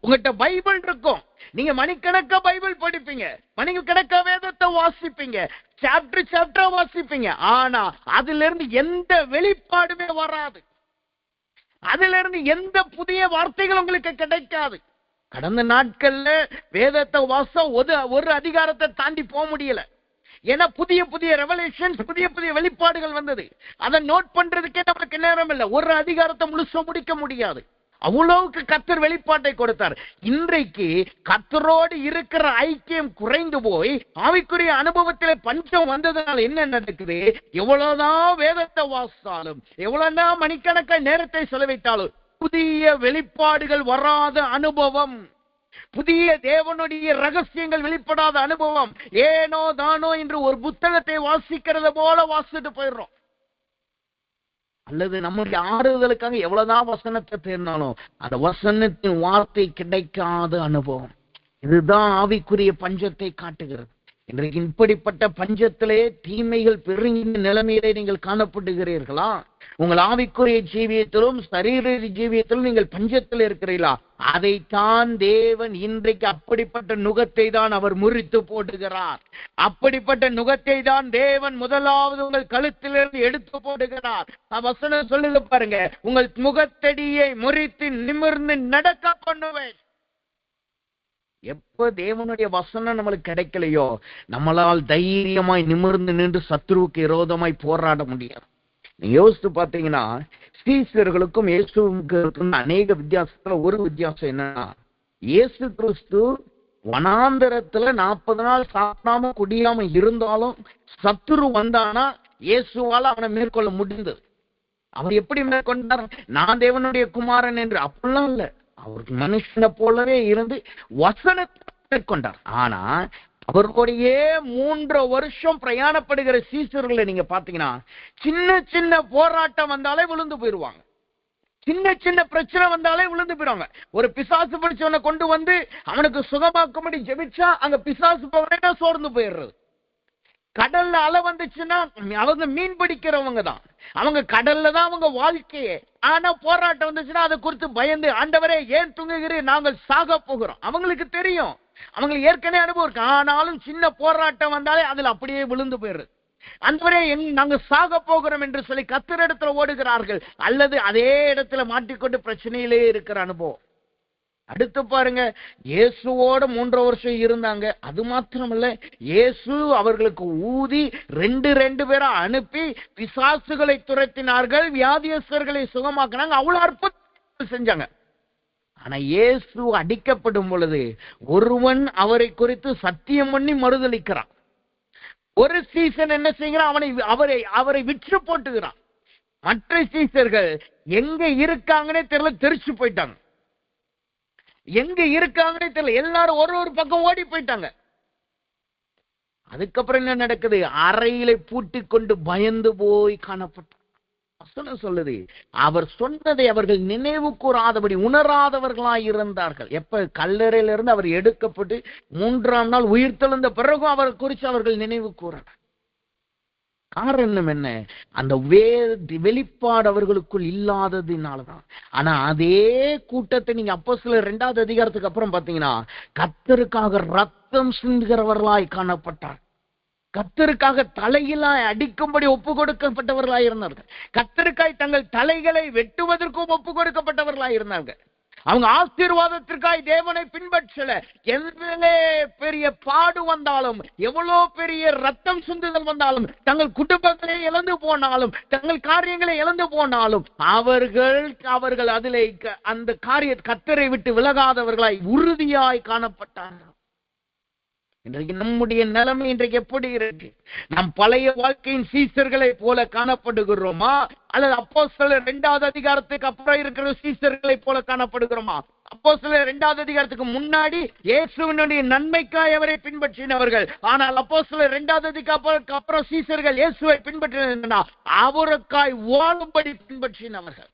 உங்ககிட்ட பைபிள் இருக்கும், நீங்க மணிக்கணக்கா பைபிள் படிப்பீங்க, மணிக்கணக்கா வேதத்தை வாசிப்பீங்க, சாப்டரா வாசிப்பீங்க, ஆனா அதுல இருந்து எந்த வெளிப்பாடுமே வராது. அதுல இருந்து எந்த புதிய வார்த்தைகள் உங்களுக்கு கிடைக்காது. கடந்த நாட்கள்ல வேதத்தை வாசம் ஒரு அதிகாரத்தை தாண்டி போக முடியல. ஏன்னா புதிய புதிய ரெவலேஷன்ஸ், புதிய புதிய வெளிப்பாடுகள் வந்தது. அதை நோட் பண்றதுக்கே நமக்கு நேரம் இல்லை. ஒரு அதிகாரத்தை முழுசா முடிக்க முடியாது. அவ்வளவுக்கு கர்த்தர் வெளிப்பாட்டை கொடுத்தார். இன்றைக்கு கர்த்தரோடு இருக்கிற ஐக்கியம் குறைந்து போய் ஆவிக்குரிய அனுபவத்திலே பஞ்சம் வந்ததுனால என்ன நடக்குது? எவ்வளவுதான் வேதத்தை வாசித்தாலும், எவ்வளவுதான் மணிக்கணக்கான நேரத்தை செலவிட்டாலும் புதிய வெளிப்பாடுகள் வராத அனுபவம், புதிய தேவனுடைய ரகசியங்கள் வெளிப்படாத அனுபவம். ஏனோ தானோ என்று ஒரு புத்தகத்தை வாசிக்கிறத போல வாசிட்டு போயிடுறோம். அல்லது நம்முடைய ஆறுதலுக்காக எவ்வளவுதான் வசனத்தை தேர்ந்தாலும் அந்த வசனத்தின் வார்த்தை கிடைக்காத அனுபவம், இதுதான் ஆவிக்குரிய பஞ்சத்தை காட்டுகிறது. இன்றைக்கு இப்படிப்பட்ட பஞ்சத்திலே தீமைகள் பெருகின்ற நிலைமையிலே நீங்கள் காணப்படுகிறீர்களா? உங்கள் ஆவிக்குரிய ஜீவியத்திலும் சரீர ஜீவியத்திலும் நீங்கள் பஞ்சத்தில் இருக்கிறீர்களா? அதைத்தான் தேவன் இன்றைக்கு அப்படிப்பட்ட நுகத்தை தான் அவர் முறித்து போடுகிறார். அப்படிப்பட்ட நுகத்தை தான் தேவன் முதலாவது உங்கள் கழுத்திலிருந்து எடுத்து போடுகிறார். வசனம் சொல்லுங்க பாருங்க, உங்கள் முகத்தடியை முறித்து நிமிர்ந்து நடக்க பண்ணுவேன். எப்ப தேவனுடைய வசனம் நம்மளுக்கு கிடைக்கலையோ நம்மளால் தைரியமாய் நிமிர்ந்து நின்று சத்ருவுக்கு விரோதமாய் போராட முடியாது. நீங்க யோசித்து பாத்தீங்கன்னா, சீசர்களுக்கும் இயேசுக்கும் அநேக வித்தியாசத்துல ஒரு வித்தியாசம் என்னன்னா, இயேசு கிறிஸ்து வனாந்தரத்துல 40 நாள் சாப்பிடாம குடியாம இருந்தாலும் சத்துரு வந்தானா இயேசுவால அவனை மேற்கொள்ள முடிந்தது. அவர் எப்படி மேற்கொண்டார்? நான் தேவனுடைய குமாரன் என்று அப்படிலாம் இல்ல, அவருக்கு மனுஷனை போலவே இருந்து வசனத்தை மேற்கொண்டார். ஆனா அவர்களுடைய 3 வருஷம் பிரயாணப்படுகிற சீசர்களை நீங்க பாத்தீங்கன்னா, சின்ன சின்ன போராட்டம் வந்தாலே விழுந்து போயிருவாங்க, சின்ன சின்ன பிரச்சனை வந்தாலே விழுந்து போயிருவாங்க. ஒரு பிசாசு பிடிச்சவனை கொண்டு வந்து அவனுக்கு சுகமாக்கும்படி ஜெபிச்சா அங்க பிசாசு போறேன்னா சோர்ந்து போயிடுறது. கடல்ல அலை வந்துச்சுன்னா அவங்க மீன் பிடிக்கிறவங்க தான், அவங்க கடல்ல தான் அவங்க வாழ்க்கையே. ஆனா போராட்டம் வந்துச்சுன்னா அதை குறித்து பயந்து, ஆண்டவரே ஏன் தூங்குகிறீர், நாங்கள் சாக போகிறோம். அவங்களுக்கு தெரியும், அவங்களுக்கு ஏற்கனவே அனுபவம் இருக்கு. ஆனாலும் சின்ன போராட்டம் வந்தாலே அதுல அப்படியே விழுந்து போயிடுறது. ஆண்டவரே நாங்க சாக போகிறோம் என்று சொல்லி கர்த்தர் இடத்துல ஓடுகிறார்கள், அல்லது அதே இடத்துல மாட்டிக்கொண்டு பிரச்சனையிலே இருக்கிற அனுபவம். அடுத்து பாருங்க, இயேசுவோட 3 வருஷம் இருந்தாங்க. அது மாத்திரமல்ல, இயேசு அவர்களுக்கு ஊதி 2 பேரை அனுப்பி பிசாசுகளை துரத்தினார்கள், வியாதியஸ்தர்களை சுகமாக்கினாங்க, அவ்வளவு அற்புதம் செஞ்சாங்க. ஆனா இயேசு அடிக்கப்படும் பொழுது ஒருவன் அவரை குறித்து சத்தியம் பண்ணி மறுதலிக்கிறான். ஒரு சீசன் என்ன செய்கிறான்? அவரை விற்று போட்டுகிறான். மற்ற சீசர்கள் எங்க இருக்காங்கன்னே தெரியல, தெரிச்சு போயிட்டாங்க. எங்க இருக்காங்கன்னே தெரியல, எல்லாரும் ஒரு பக்கம் ஓடி போயிட்டாங்க. அதுக்கப்புறம் என்ன நடக்குது? அறையில பூட்டி கொண்டு பயந்து போய் காணப்பட்டார். வசனம் சொல்லுது, அவர் சொன்னதை அவர்கள் நினைவு கூறாதபடி உணராதவர்களாய் இருந்தார்கள். எப்ப கல்லறையிலிருந்து அவர் எடுக்கப்பட்டு 3ஆம் நாள் உயிர் தெழுந்த பிறகும் அவர் குறித்து அவர்கள் நினைவு கூறனர். காரணம் என்ன? அந்த வெளிப்பாடு அவர்களுக்குள் இல்லாததுனாலதான். ஆனா அதே கூட்டத்தை நீங்க அப்போஸ்தலர் 2வது அதிகாரத்துக்கு அப்புறம் பாத்தீங்கன்னா, கர்த்தருக்காக ரத்தம் சிந்துகிறவர்களாய் காணப்பட்டார். கர்த்தருக்காக தலையிலாய் அடிக்கும்படி ஒப்பு கொடுக்கப்பட்டவர்களாய் இருந்தார்கள். கர்த்தருக்காய் தங்கள் தலைகளை வெட்டுவதற்கும் ஒப்பு கொடுக்கப்பட்டவர்களாய் இருந்தார்கள். அவங்க ஆசீர்வாதத்திற்காய் தேவனை பின்பற்றல. எவ்வளவு பெரிய பாடு வந்தாலும், எவ்வளவு பெரிய ரத்தம் சிந்துதல் வந்தாலும், தங்கள் குடும்பங்களை இழந்து போனாலும், தங்கள் காரியங்களை இழந்து போனாலும் அவர்கள் அதிலே அந்த கர்த்தரை விட்டு விலகாதவர்களாய் உறுதியாய் காணப்பட்டார்கள். இன்றைக்கு நம்முடைய நிலைமை இன்றைக்கு எப்படி இருக்கு? நம் பழைய வாழ்க்கையின் சீசர்களை போல காணப்படுகிறோமா, அல்லது அப்போஸ்தலர் 2வது அதிகாரத்துக்கு அப்புறம் இருக்கிற சீசர்களை போல காணப்படுகிறோமா? அப்போஸ்தலர் 2வது அதிகாரத்துக்கு முன்னாடி இயேசுவினுடைய நன்மைக்காய் அவரை பின்பற்றினவர்கள். ஆனால் அப்போஸ்தலர் 2வது அதிகாரத்துக்கு அப்புறம் சீசர்கள் இயேசுவை பின்பற்றினா அவருக்காய் வாழும்படி பின்பற்றினவர்கள்.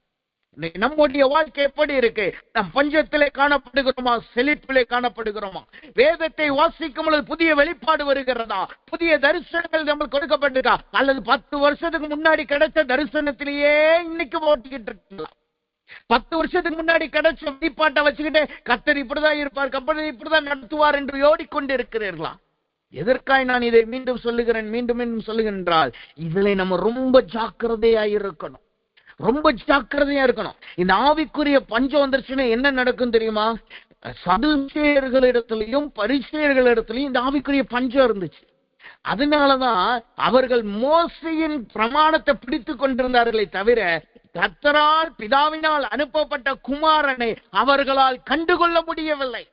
நம்முடைய வாழ்க்கை எப்படி இருக்கு? நம் பஞ்சத்திலே காணப்படுகிறோமா, செழிப்பிலே காணப்படுகிறோமா? வேதத்தை வாசிக்கும் பொழுது புதிய வெளிப்பாடு வருகிறதா? புதிய தரிசனங்கள் நம்மளுக்கு கொடுக்கப்பட்டிருக்கா? அல்லது 10 வருஷத்துக்கு முன்னாடி கிடைச்ச தரிசனத்திலேயே இன்னைக்கு ஓட்டிக்கிட்டு இருக்கலாம். 10 வருஷத்துக்கு முன்னாடி கிடைச்ச வெளிப்பாட்டை வச்சுக்கிட்டு கர்த்தர் இப்படிதான் இருப்பார், கர்த்தர் இப்படிதான் நடத்துவார் என்று ஓடிக்கொண்டு இருக்கிறீர்களா? எதற்காய் நான் இதை மீண்டும் சொல்லுகிறேன், மீண்டும் மீண்டும் சொல்லுகிறேன் என்றால், இதிலே நம்ம ரொம்ப ஜாக்கிரதையா இருக்கணும், ரொம்ப ஜாக்கிரதையா இருக்கணும். இந்த ஆவிக்குரிய பஞ்சம் வந்துருச்சுன்னா என்ன நடக்கும் தெரியுமா? சதுசேயர்களிடத்திலையும் பரிசேயர்களிடத்திலையும் இந்த ஆவிக்குரிய பஞ்சம் இருந்துச்சு. அதனாலதான் அவர்கள் மோசையின் பிரமாணத்தை பிடித்துக் கொண்டிருந்தார்களே தவிர கர்த்தரால் பிதாவினால் அனுப்பப்பட்ட குமாரனை அவர்களால் கண்டுகொள்ள முடியவில்லை.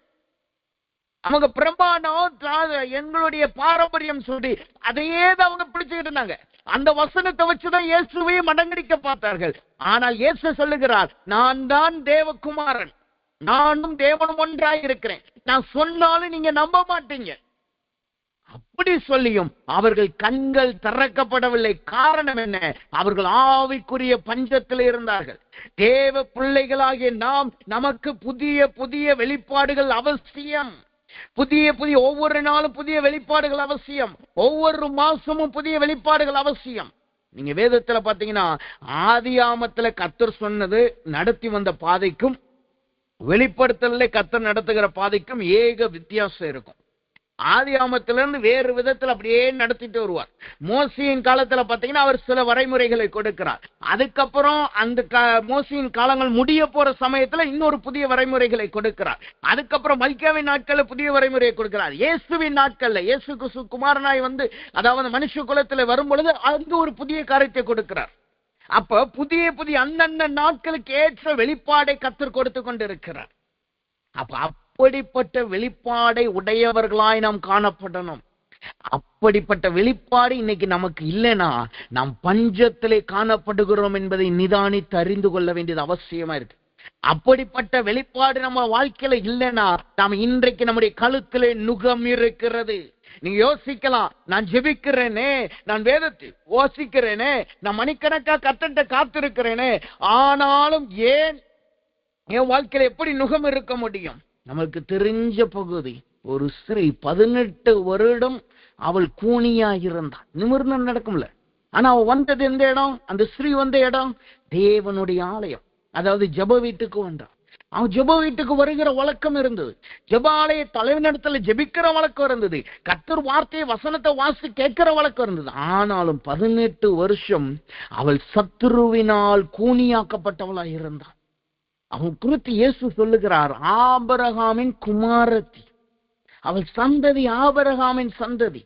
அவங்க பிரமாணம் எங்களுடைய பாரம்பரியம் சொல்லி அதையே தான் அவங்க பிடிச்சுக்கிட்டு இருந்தாங்க. அந்த வசனத்தை வச்சுதான் இயேசுவை மடங்கடிக்க பார்த்தார்கள். ஆனால் இயேசு சொல்லுகிறார், நான் தான் தேவகுமாரன், நானும் தேவனும் ஒன்றாய் இருக்கிறேன். நான் சொன்னாலும் நீங்க நம்ப மாட்டீங்க. அப்படி சொல்லியும் அவர்கள் கண்கள் திறக்கப்படவில்லை. காரணம் என்ன? அவர்கள் ஆவிக்குரிய பஞ்சத்தில் இருந்தார்கள். தேவ பிள்ளைகளாகிய நமக்கு புதிய புதிய வெளிப்பாடுகள் அவசியம். புதிய ஒவ்வொரு நாளும் புதிய வெளிப்பாடுகள் அவசியம். ஒவ்வொரு மாசமும் புதிய வெளிப்பாடுகள் அவசியம். நீங்க வேதத்துல பாத்தீங்கன்னா ஆதியாமத்துல கர்த்தர் சொன்னது நடத்தி வந்த பாதைக்கும் வெளிப்படுத்தல கர்த்தர் நடத்துகிற பாதைக்கும் ஏக வித்தியாசம் இருக்கும். ஆதியாமத்திலிருந்து வேறு விதத்தில் அப்படியே நடத்திட்டு வருவார். மோசையின் காலத்துல பாத்தீங்கன்னா அவர் சில வரைமுறைகளை கொடுக்கிறார். அதுக்கப்புறம் அந்த மோசையின் காலங்கள் முடிய போற சமயத்துல இன்னொரு புதிய வரைமுறைகளை கொடுக்கிறார். அதுக்கப்புறம் மல்கியாவின் நாட்கள்ல புதிய வரைமுறையை கொடுக்கிறார். இயேசுவின் நாட்கள்ல இயேசு குமாரனாய் அதாவது மனுஷ குலத்துல வரும் பொழுது அங்கு ஒரு புதிய காரியத்தை கொடுக்கிறார். அப்ப புதிய அந்தந்த நாட்களுக்கு ஏற்ற வெளிப்பாடை கர்த்தர் கொடுத்து கொண்டிருக்கிறார். அப்ப அப்படிப்பட்ட வெளிப்பாடை உடையவர்களாய் நாம் காணப்படணும். அப்படிப்பட்ட வெளிப்பாடு இன்னைக்கு நமக்கு இல்லைன்னா நாம் பஞ்சத்திலே காணப்படுகிறோம் என்பதை நிதானித்து அறிந்து கொள்ள வேண்டியது அவசியமா இருக்கு. அப்படிப்பட்ட வெளிப்பாடு நம்ம வாழ்க்கையில இல்லைன்னா நாம் இன்றைக்கு நம்முடைய கழுத்திலே நுகம் இருக்கிறது. நீங்க யோசிக்கலாம், நான் ஜெபிக்கிறேனே, நான் வேதத்தை வாசிக்கிறேனே, நான் மணிக்கணக்கா கர்த்தர்ட்ட காத்திருக்கிறேனே, ஆனாலும் ஏன் என் வாழ்க்கையில எப்படி நுகம் இருக்க முடியும்? நமக்கு தெரிஞ்ச பகுதி, ஒரு ஸ்திரீ 18 வருடம் அவள் கூனியா இருந்தாள். நிமிர்ந்து நடக்கும்ல. ஆனா அவ வந்தது எந்த இடம்? அந்த ஸ்திரீ வந்த இடம் தேவனுடைய ஆலயம், அதாவது ஜெப வீட்டுக்கு வந்தாள். அவன் ஜெப வீட்டுக்கு வருகிற வழக்கம் இருந்தது. ஜெப ஆலய தலைவனிடத்துல ஜெபிக்கிற வழக்கம் இருந்தது. கர்த்தர் வார்த்தையை வசனத்தை வாசி கேட்கிற வழக்கம் இருந்தது. ஆனாலும் 18 வருஷம் அவள் சத்துருவினால் கூனியாக்கப்பட்டவளாய் இருந்தாள். அவன் குறித்து இயேசு சொல்லுகிறார், ஆபிரகாமின் குமாரத்தி, அவள் சந்ததி ஆபிரகாமின் சந்ததி,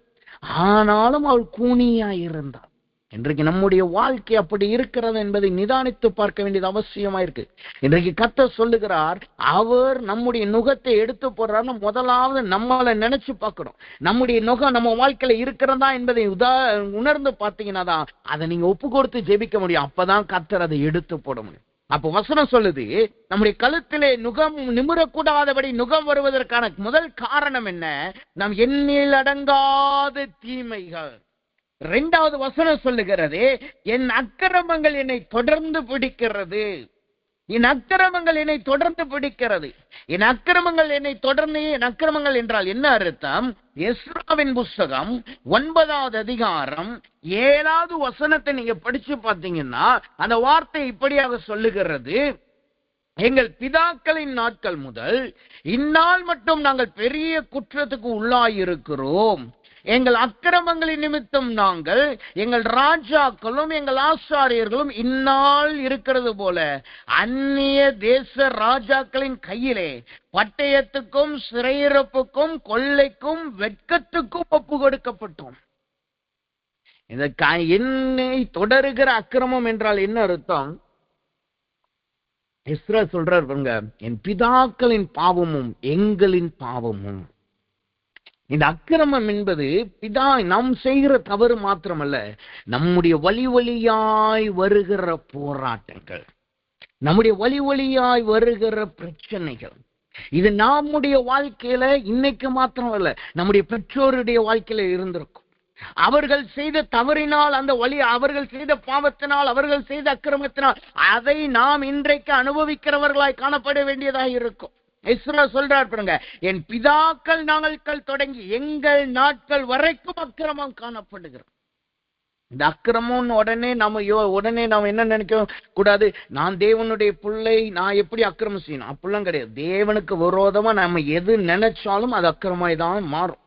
ஆனாலும் அவள் கூனியாய் இருந்தாள். இன்றைக்கு நம்முடைய வாழ்க்கை அப்படி இருக்கிறது என்பதை நிதானித்து பார்க்க வேண்டியது அவசியமா இருக்கு. இன்றைக்கு கர்த்தர் சொல்லுகிறார், அவர் நம்முடைய நுகத்தை எடுத்து போடுறாருன்னு முதலாவது நம்மளை நினைச்சு பார்க்கணும். நம்முடைய நுகம் நம்ம வாழ்க்கையில இருக்கிறதா என்பதை உணர்ந்து பார்த்தீங்கன்னா தான் அதை நீங்க ஒப்பு கொடுத்து ஜெபிக்க முடியும். அப்பதான் கர்த்தர் அதை எடுத்து போட முடியும். அப்போ வசனம் சொல்லுது, நம்முடைய கழுத்திலே நுகம் நிமிரக்கூடாதபடி நுகம் வருவதற்கான முதல் காரணம் என்ன? நம் எண்ணில் அடங்காத தீமைகள். 2வது வசனம் சொல்லுகிறது, என் அக்கிரமங்கள் என்னை தொடர்ந்து பிடிக்கிறது. என் அக்கிரமங்கள் என்னை தொடர்ந்து பிடிக்கிறது. என் அக்கிரமங்கள் என்னை தொடர்ந்து. என் அக்கிரமங்கள் என்றால் என்ன அர்த்தம்? எஸ்ராவின் புஸ்தகம் 9வது அதிகாரம் 7வது வசனத்தை நீங்க படிச்சு பார்த்தீங்கன்னா அந்த வார்த்தை இப்படியாக சொல்லுகிறது, எங்கள் பிதாக்களின் நாட்கள் முதல் இந்நாள் மட்டும் நாங்கள் பெரிய குற்றத்துக்கு உள்ளாயிருக்கிறோம். எங்கள் அக்கிரமங்களின் நிமித்தம் நாங்கள், எங்கள் ராஜாக்களும் எங்கள் ஆசாரியர்களும் இந்நாள் இருக்கிறது போல அந்நிய தேச ராஜாக்களின் கையிலே பட்டயத்துக்கும் சிறையிருப்புக்கும் கொள்ளைக்கும் வெட்கத்துக்கும் ஒப்பு கொடுக்கப்பட்டோம். இந்த என்னை தொடருகிற அக்கிரமம் என்றால் என்ன அர்த்தம்? எஸ்ரா சொல்றார், என் பிதாக்களின் பாவமும் எங்களின் பாவமும். இந்த அக்கிரமம் என்பது நாம் செய்கிற தவறு மாத்திரமல்ல, நம்முடைய வழியாய் வருகிற போராட்டங்கள், நம்முடைய வழியாய் வருகிற பிரச்சனைகள், இது நம்முடைய வாழ்க்கையில இன்னைக்கு மாத்திரம் இல்ல, நம்முடைய பெற்றோருடைய வாழ்க்கையில இருந்திருக்கும். அவர்கள் செய்த தவறினால், அந்த வழி, அவர்கள் செய்த பாவத்தினால், அவர்கள் செய்த அக்கிரமத்தினால் அதை நாம் இன்றைக்கு அனுபவிக்கிறவர்களாய் காணப்பட வேண்டியதாக இருக்கும். இஸ்ரா சொல்றார் பாருங்க, என் பிதாக்கள் நாங்கள் தொடங்கி எங்கள் நாட்கள் வரைக்கும் அக்கிரமம் காணப்படுகிறோம். இந்த அக்கிரமம் உடனே நாம என்ன நினைக்க கூடாது, நான் தேவனுடைய பிள்ளை, நான் எப்படி அக்கிரமம் செய்யணும், அப்படிலாம் கிடையாது. தேவனுக்கு விரோதமா நம்ம எது நினைச்சாலும் அது அக்கிரமாய் தான் மாறும்.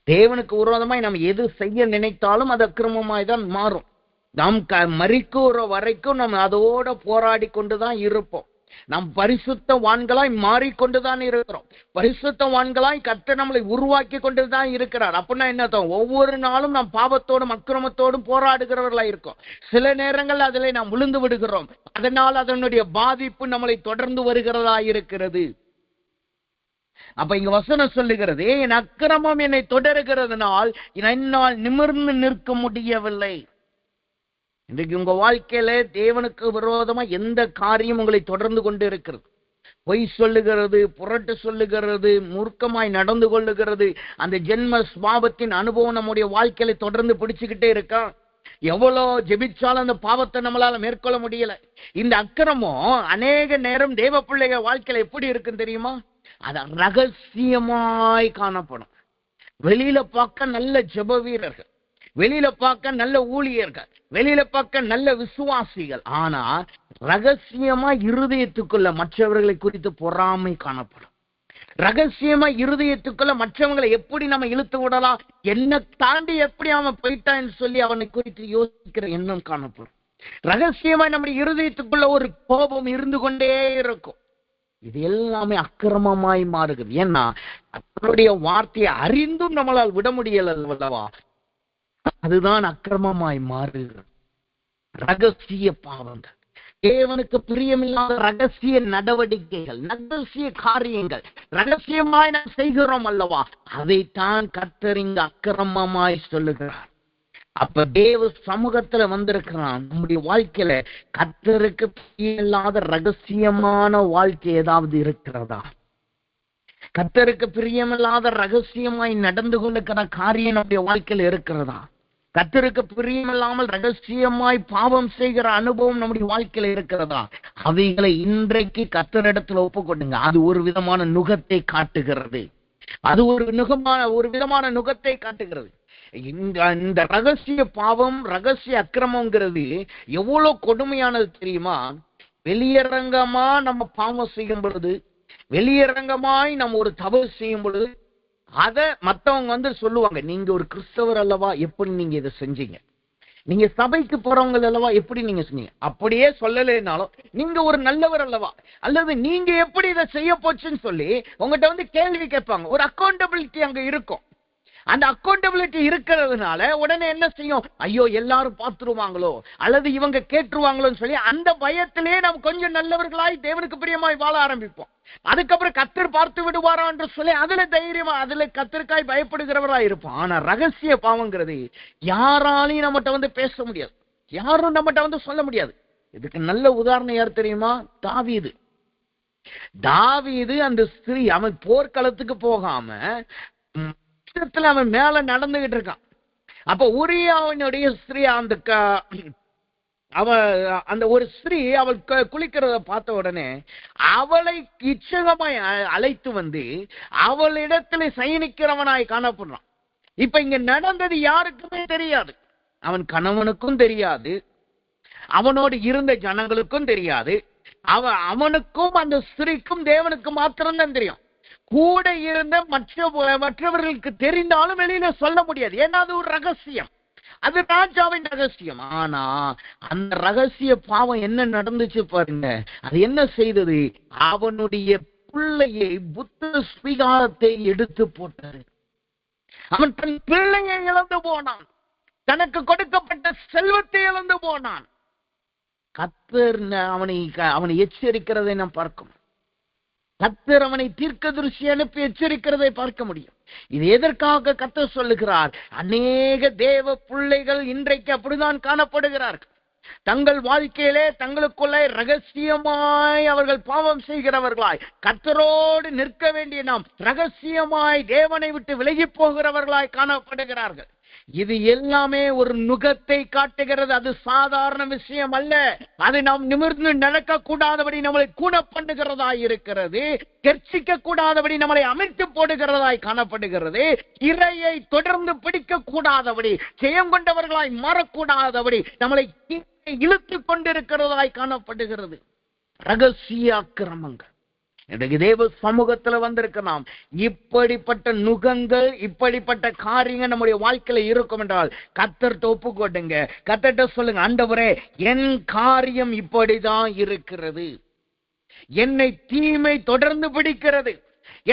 தேவனுக்கு விரோதமாய் நம்ம எது செய்ய நினைத்தாலும் அது அக்கிரமமாய் தான் மாறும். நாம் மரிக்கிற வரைக்கும் நம்ம அதோட போராடி கொண்டுதான் இருப்போம். நாம் பரிசுத்தவான்களாய் மாறிக்கொண்டுதான் இருக்கிறோம். பரிசுத்தவான்களாய் கர்த்தர் நம்மளை உருவாக்கி கொண்டுதான் இருக்கிறார். அப்படின்னா என்ன, ஒவ்வொரு நாளும் நாம் பாவத்தோடும் அக்கிரமத்தோடும் போராடுகிறவர்களாய் இருக்கோம். சில நேரங்கள் அதில் நாம் விழுந்து விடுகிறோம். அதனால் அதனுடைய பாதிப்பு நம்மளை தொடர்ந்து வருகிறதா இருக்கிறது. அப்ப இங்க வசனம் சொல்லுகிறது, என் அக்கிரமம் என்னை தொடருகிறதுனால் என்னால் நிமிர்ந்து நிற்க முடியவில்லை. இன்றைக்கு உங்க வாழ்க்கையில தேவனுக்கு விரோதமா எந்த காரியம் உங்களை தொடர்ந்து கொண்டு இருக்கிறது, பொய் சொல்லுகிறது, புரட்டு சொல்லுகிறது, மூர்க்கமாய் நடந்து கொள்ளுகிறது, அந்த ஜென்ம சுபாவத்தின் அனுபவம் நம்முடைய வாழ்க்கையில தொடர்ந்து பிடிச்சுக்கிட்டே இருக்கா? எவ்வளோ ஜெபிச்சாலும் அந்த பாவத்தை நம்மளால மேற்கொள்ள முடியல. இந்த அக்கிரமம் அநேக நேரம் தேவ பிள்ளைகள் வாழ்க்கையில எப்படி இருக்குன்னு தெரியுமா? அது ரகசியமாய் காணப்படும். வெளியில பார்க்க நல்ல ஜெப வீரர்கள், வெளியில பார்க்க நல்ல ஊழியர்கள், வெளியில பார்க்க நல்ல விசுவாசிகள், ஆனா ரகசியமா இருதயத்துக்குள்ள மற்றவர்களை குறித்து பொறாமை காணப்படும். ரகசியமா இருதயத்துக்குள்ள மற்றவங்களை எப்படி நம்ம இழுத்து விடலாம், என்ன தாண்டி எப்படி அவன் போயிட்டான்னு சொல்லி அவனை குறித்து யோசிக்கிற எண்ணம் காணப்படும். ரகசியமா நம்முடைய இருதயத்துக்குள்ள ஒரு கோபம் இருந்து கொண்டே இருக்கும். இது எல்லாமே அக்கிரமமாய் மாறுகிறது. ஏன்னா அவருடைய வார்த்தையை அறிந்தும் நம்மளால் விட முடியல அல்லவா? அதுதான் அக்கிரமமாய் மாறுகிறது. ரகசிய பாவங்கள், தேவனுக்கு பிரியமில்லாத ரகசிய நடவடிக்கைகள், ரகசிய காரியங்கள் ரகசியமாய் நாம் செய்கிறோம் அல்லவா? அதைத்தான் கர்த்தர் இங்கு அக்கிரமமாய் சொல்லுகிறார். அப்ப தேவ சமூகத்துல வந்திருக்கிறான். நம்முடைய வாழ்க்கையில கர்த்தருக்கு பிரியமில்லாத ரகசியமான வாழ்க்கை ஏதாவது இருக்கிறதா? கர்த்தருக்கு பிரியமில்லாத ரகசியமாய் நடந்து கொள்ளுகிற காரியம் நம்முடைய வாழ்க்கையில இருக்கிறதா? கர்த்தருக்கு பிரியமில்லாமல் ரகசியமாய் பாவம் செய்கிற அனுபவம் நம்முடைய வாழ்க்கையில இருக்கிறதா? அவைகளை இன்றைக்கு கர்த்தரிடத்துல ஒப்புக்கொடுங்க. அது ஒரு விதமான நுகத்தை காட்டுகிறது. அது ஒரு விதமான நுகத்தை காட்டுகிறது. இந்த ரகசிய பாவம், ரகசிய அக்கிரமங்கிறது எவ்வளவு கொடுமையானது தெரியுமா? வெளியரங்கமா நம்ம பாவம் செய்யும் பொழுது, வெளியரங்கமாய் நம்ம ஒரு தவறு செய்யும் பொழுது, அத மத்தவங்க சொல்லுவாங்க, நீங்க ஒரு கிறிஸ்தவர் அல்லவா, எப்படி நீங்க இதை செஞ்சீங்க? நீங்க சபைக்கு போறவங்க அல்லவா, எப்படி நீங்க சொன்னீங்க? அப்படியே சொல்லலைனாலும் நீங்க ஒரு நல்லவர் அல்லவா, அல்லது நீங்க எப்படி இதை செய்ய போச்சுன்னு சொல்லி உங்ககிட்ட கேள்வி கேட்பாங்க. ஒரு அக்கௌண்டபிலிட்டி அங்க இருக்கும். அந்த அக்கௌண்டபிலிட்டி இருக்கிறதுனால உடனே என்ன செய்யும், ஐயோ எல்லாரும் பார்த்துருவாங்களோ அல்லது இவங்க கேட்டுருவாங்களோன்னு சொல்லி அந்த பயத்திலே நம்ம கொஞ்சம் நல்லவர்களாய் தேவனுக்கு பிரியமாய் வாழ ஆரம்பிப்போம். அதுக்கப்புறம் கர்த்தர் பார்த்து விடுவாரா என்று சொல்லி அதுல தைரியமா, அதுல கர்த்தருக்காய் பயப்படுகிறவராய் இருப்போம். ஆனா ரகசிய பாவங்கிறது யாராலையும் நம்மகிட்ட பேச முடியாது, யாரும் நம்மகிட்ட சொல்ல முடியாது. இதுக்கு நல்ல உதாரணம் யார் தெரியுமா? தாவீது அந்த ஸ்திரீ, அவன் போர்க்களத்துக்கு போகாம அவன் மேல நடந்துகிட்டு இருக்கான். அப்ப உரியாவினுடைய ஸ்திரீ, அந்த ஒரு ஸ்திரீ அவள் குளிக்கிறத பார்த்த உடனே அவளை இச்சகமாய் அழைத்து அவளிடத்துல சயனிக்கிறவனாய் காணப்படுறான். இப்ப இங்க நடந்தது யாருக்குமே தெரியாது. அவன் கணவனுக்கும் தெரியாது, அவனோடு இருந்த ஜனங்களுக்கும் தெரியாது, அவனுக்கும் அந்த ஸ்திரீக்கும் தேவனுக்கு மாத்திரம்தான் தெரியும். கூட இருந்த மற்றவர்களுக்கு தெரிந்தாலும் வெளியில சொல்ல முடியாது. ஏன்னா அது ஒரு ரகசியம், அது ராஜாவின் ரகசியம். ஆனா அந்த ரகசிய பாவம் என்ன நடந்துச்சு பாருங்க. அது என்ன செய்தது? அவனுடைய பிள்ளையை, புத்த ஸ்வீகாரத்தை எடுத்து போட்டது. அவன் தன் பிள்ளையை இழந்து போனான், தனக்கு கொடுக்கப்பட்ட செல்வத்தை இழந்து போனான். கர்த்தர் அவனை எச்சரிக்கிறதை நாம் பார்க்கணும். கர்த்தர் அவனை தீர்க்கதரிசி அனுப்பி எச்சரிக்கிறதை பார்க்க முடியும். இது எதற்காக கர்த்தர் சொல்லுகிறார்? அநேக தேவ பிள்ளைகள் இன்றைக்கு அப்படிதான் காணப்படுகிறார்கள். தங்கள் வாழ்க்கையிலே தங்களுக்குள்ளே ரகசியமாய் அவர்கள் பாவம் செய்கிறவர்களாய், கர்த்தரோடு நிற்க வேண்டிய நாம் ரகசியமாய் தேவனை விட்டு விலகி போகிறவர்களாய் காணப்படுகிறார்கள். இது எல்லாமே ஒரு நுகத்தை காட்டுகிறது. அது சாதாரண விஷயம் அல்ல. அது நாம் நிமிர்ந்து நடக்க கூடாதபடி நம்மளை கூண பண்ணுகிறதாய் இருக்கிறது. கெர்ச்சிக்க கூடாதபடி நம்மளை அமைத்து போடுகிறதாய் காணப்படுகிறது. இறையை தொடர்ந்து பிடிக்க கூடாதபடி, ஜெயம் கொண்டவர்களாய் மாறக்கூடாதபடி நம்மளை இழுத்து கொண்டிருக்கிறதாய் காணப்படுகிறது. ரகசிய அக்கிரமங்கள் இன்றைக்கு தேவ சமூகத்துல வந்திருக்கலாம். இப்படிப்பட்ட நுகங்கள், இப்படிப்பட்ட காரியங்கள் நம்முடைய வாழ்க்கையில இருக்கும் என்றால் கர்த்தர்ட்ட ஒப்பு கொட்டுங்க. கர்த்தர்ட்ட சொல்லுங்க, ஆண்டவரே என் காரியம் இப்படிதான் இருக்கிறது, என்னை தீமை தொடர்ந்து பிடிக்கிறது,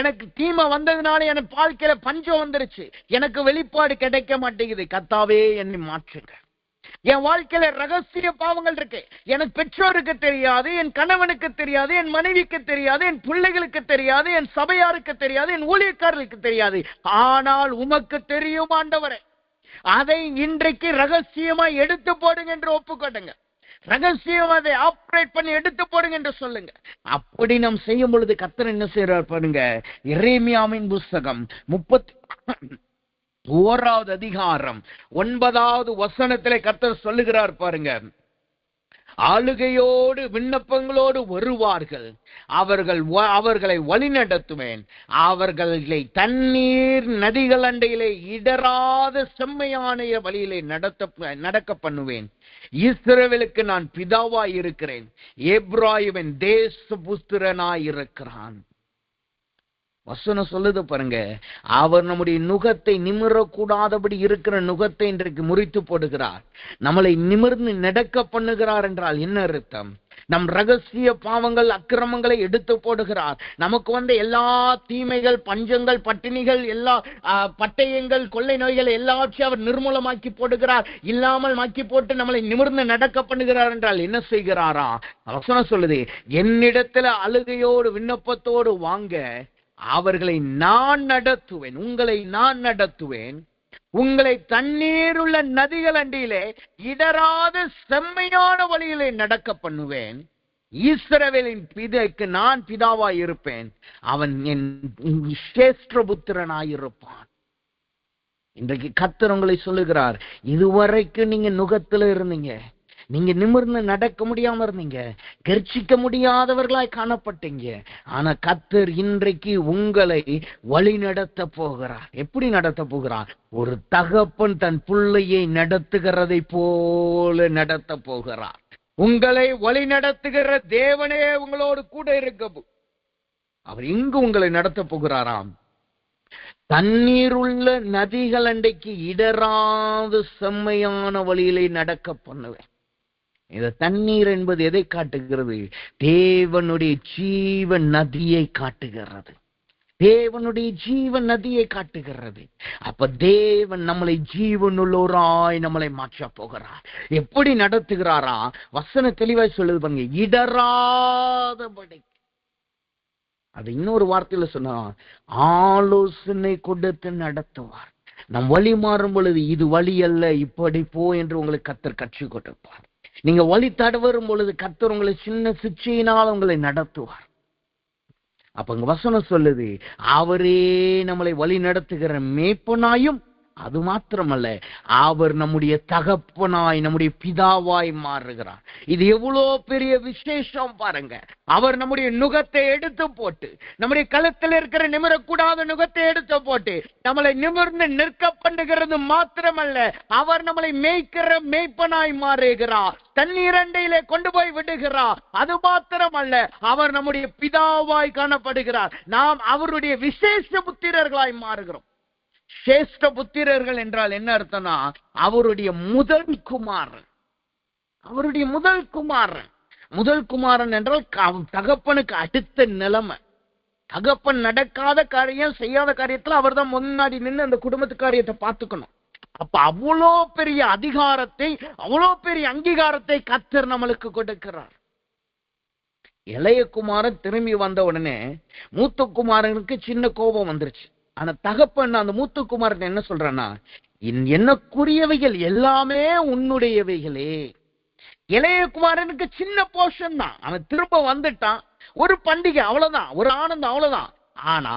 எனக்கு தீமை வந்ததுனால எனக்கு வாழ்க்கையில பஞ்சம் வந்துருச்சு, எனக்கு வெளிப்பாடு கிடைக்க மாட்டேங்குது. கர்த்தாவே என்னை மாற்றுங்க. என் வாழ்க்கையில ரகசிய பாவங்கள் இருக்கு, எனக்கு பெற்றோருக்கு தெரியாது, என் கணவனுக்கு தெரியாது, என் மனைவிக்கு தெரியாது, என் பிள்ளைகளுக்கு தெரியாது, என் சபையாருக்கு தெரியாது, என் ஊழியக்காரர்களுக்கு தெரியாது. ஆனால் உமக்கு தெரியும் ஆண்டவரே. அதை இன்றைக்கு ரகசியமாய் எடுத்து போடுங்க என்று ஒப்புக்கொடுங்க. ரகசியம் அதை ஆப்ரேட் பண்ணி எடுத்து போடுங்க என்று சொல்லுங்க. அப்படி நாம் செய்யும் பொழுது கர்த்தர் என்ன செய்யறார் பாருங்க. எரேமியாவின் புஸ்தகம் 31வது அதிகாரம் 9வது வசனத்திலே கர்த்தர் சொல்லுகிறார் பாருங்க. ஆளுகையோடு விண்ணப்பங்களோடு வருவார்கள், அவர்களை வழிநடத்துவேன், அவர்களை தண்ணீர் நதிகள் அண்டையிலே இடராத செம்மையான வழியிலே நடக்க பண்ணுவேன். இஸ்ரவேலுக்கு நான் பிதாவாய் இருக்கிறேன், எப்ராயிமின் தேசபுத்திரனாய் இருக்கிறான். வசனம் சொல்லுது பாருங்க. அவர் நம்முடைய நுகத்தை நிமிரக்கூடாதபடி இருக்கிற நுகத்தை இன்றைக்கு முறித்து போடுகிறார். நம்மளை நிமிர்ந்து நடக்க பண்ணுகிறார் என்றால் என்ன அர்த்தம்? நம் ரகசிய பாவங்கள், அக்கிரமங்களை எடுத்து போடுகிறார். நமக்கு வந்த எல்லா தீமைகள், பஞ்சங்கள், பட்டினிகள், எல்லா பட்டயங்கள், கொள்ளை நோய்கள் எல்லாவற்றையும் அவர் நிர்மூலமாக்கி போடுகிறார். இல்லாமல் மாக்கி போட்டு நம்மளை நிமிர்ந்து நடக்க பண்ணுகிறார் என்றால் என்ன செய்கிறாரா? வசனம் சொல்லுது, என்னிடத்துல அழுகையோடு விண்ணப்பத்தோடு வாங்க, அவர்களை நான் நடத்துவேன், உங்களை நான் நடத்துவேன், உங்களை தண்ணீர் உள்ள நதிகள் அண்டியிலே இடராத செம்மையான வழியிலே நடக்க பண்ணுவேன். இஸ்ரவேலின் பிதாக்கு நான் பிதாவாய் இருப்பேன், அவன் என் சேஷ்டபுத்திரனாயிருப்பான். இன்றைக்கு கர்த்தர் உங்களை சொல்லுகிறார், இதுவரைக்கும் நீங்க நுகத்துல இருந்தீங்க, நீங்க நிமிர்ந்து நடக்க முடியாம இருந்தீங்க, கர்ச்சிக்க முடியாதவர்களாய் காணப்பட்டீங்க. ஆனா கர்த்தர் இன்றைக்கு உங்களை வழி நடத்த போகிறார். எப்படி நடத்த போகிறார்? ஒரு தகப்பன் தன் பிள்ளையை நடத்துகிறதை போல நடத்த போகிறார். உங்களை வழி நடத்துகிற தேவனே உங்களோடு கூட இருக்க அவர் இங்கு உங்களை நடத்த போகிறாராம். தண்ணீருள்ள நதிகள் அண்டைக்கு இடராத செம்மையான வழியிலே நடக்க பண்ணுவேன். இந்த தண்ணீர் என்பது எதை காட்டுகிறது? தேவனுடைய ஜீவ நதியை காட்டுகிறது. தேவனுடைய ஜீவ நதியை காட்டுகிறது. அப்ப தேவன் நம்மளை ஜீவனுள்ளோராய் நம்மளை மாற்ற போகிறார். எப்படி நடத்துகிறாரா? வசன தெளிவாய் சொல்லுது பாருங்க, இடராதபடி. அது இன்னொரு வார்த்தையில சொன்னா, ஆலோசனை கொடுத்து நடத்துவார். நம் வழி மாறும் பொழுது இது வழி அல்ல, இப்படி போ என்று உங்களுக்கு கர்த்தர் கற்றுக் கொடுப்பார். நீங்க வழி தடவரும் பொழுது கர்த்தர் உங்களை சின்ன சிச்சையினால் உங்களை நடத்துவார். அப்ப இங்க வசனம் சொல்லுது, அவரே நம்மளை வழி நடத்துகிற மேய்ப்பனாயும், அது மாத்திரமல்ல, அவர் நம்முடைய தகப்பனாய், நம்முடைய பிதாவாய் மாறுகிறார். இது எவ்வளோ பெரிய விசேஷம் பாருங்க. அவர் நம்முடைய நுகத்தை எடுத்து போட்டு, நம்முடைய கழுத்தில் இருக்கிற நிமிரக்கூடாத நுகத்தை எடுத்து போட்டு நம்மளை நிமிர்ந்து நிற்க பண்ணுகிறது மாத்திரமல்ல, அவர் நம்மளை மேய்க்கிற மேய்ப்பனாய் மாறுகிறார். தண்ணீரண்டையிலே கொண்டு போய் விடுகிறார். அது மாத்திரமல்ல, அவர் நம்முடைய பிதாவாய் காணப்படுகிறார். நாம் அவருடைய விசேஷ புத்திரர்களாய் மாறுகிறோம். சேஷ்ட புத்திரர்கள் என்றால் என்ன அர்த்தம்னா, அவருடைய முதல் குமாரன். அவருடைய முதல் குமாரன். முதல் குமாரன் என்றால் தகப்பனுக்கு அடுத்த நிலைமை. தகப்பன் நடக்காத காரியம், செய்யாத காரியத்துல அவர் தான் முன்னாடி நின்று அந்த குடும்பத்து காரியத்தை பார்த்துக்கணும். அப்ப அவ்வளோ பெரிய அதிகாரத்தை, அவ்வளோ பெரிய அங்கீகாரத்தை கர்த்தர் நம்மளுக்கு கொடுக்கிறார். இளைய குமாரன் திரும்பி வந்த உடனே மூத்த குமாரனுக்கு சின்ன கோபம் வந்துருச்சு. ஆனா தகப்பன் அந்த மூத்த குமாரன் என்ன சொல்றான்னா, எனக்குரியவைகள் எல்லாமே உன்னுடையவைகளே, இளைய குமாரனுக்கு சின்ன போர்ஷன் தான், அவன் திரும்ப வந்துட்டான், ஒரு பண்டிகை அவ்வளவுதான், ஒரு ஆனந்தம் அவ்வளவுதான். ஆனா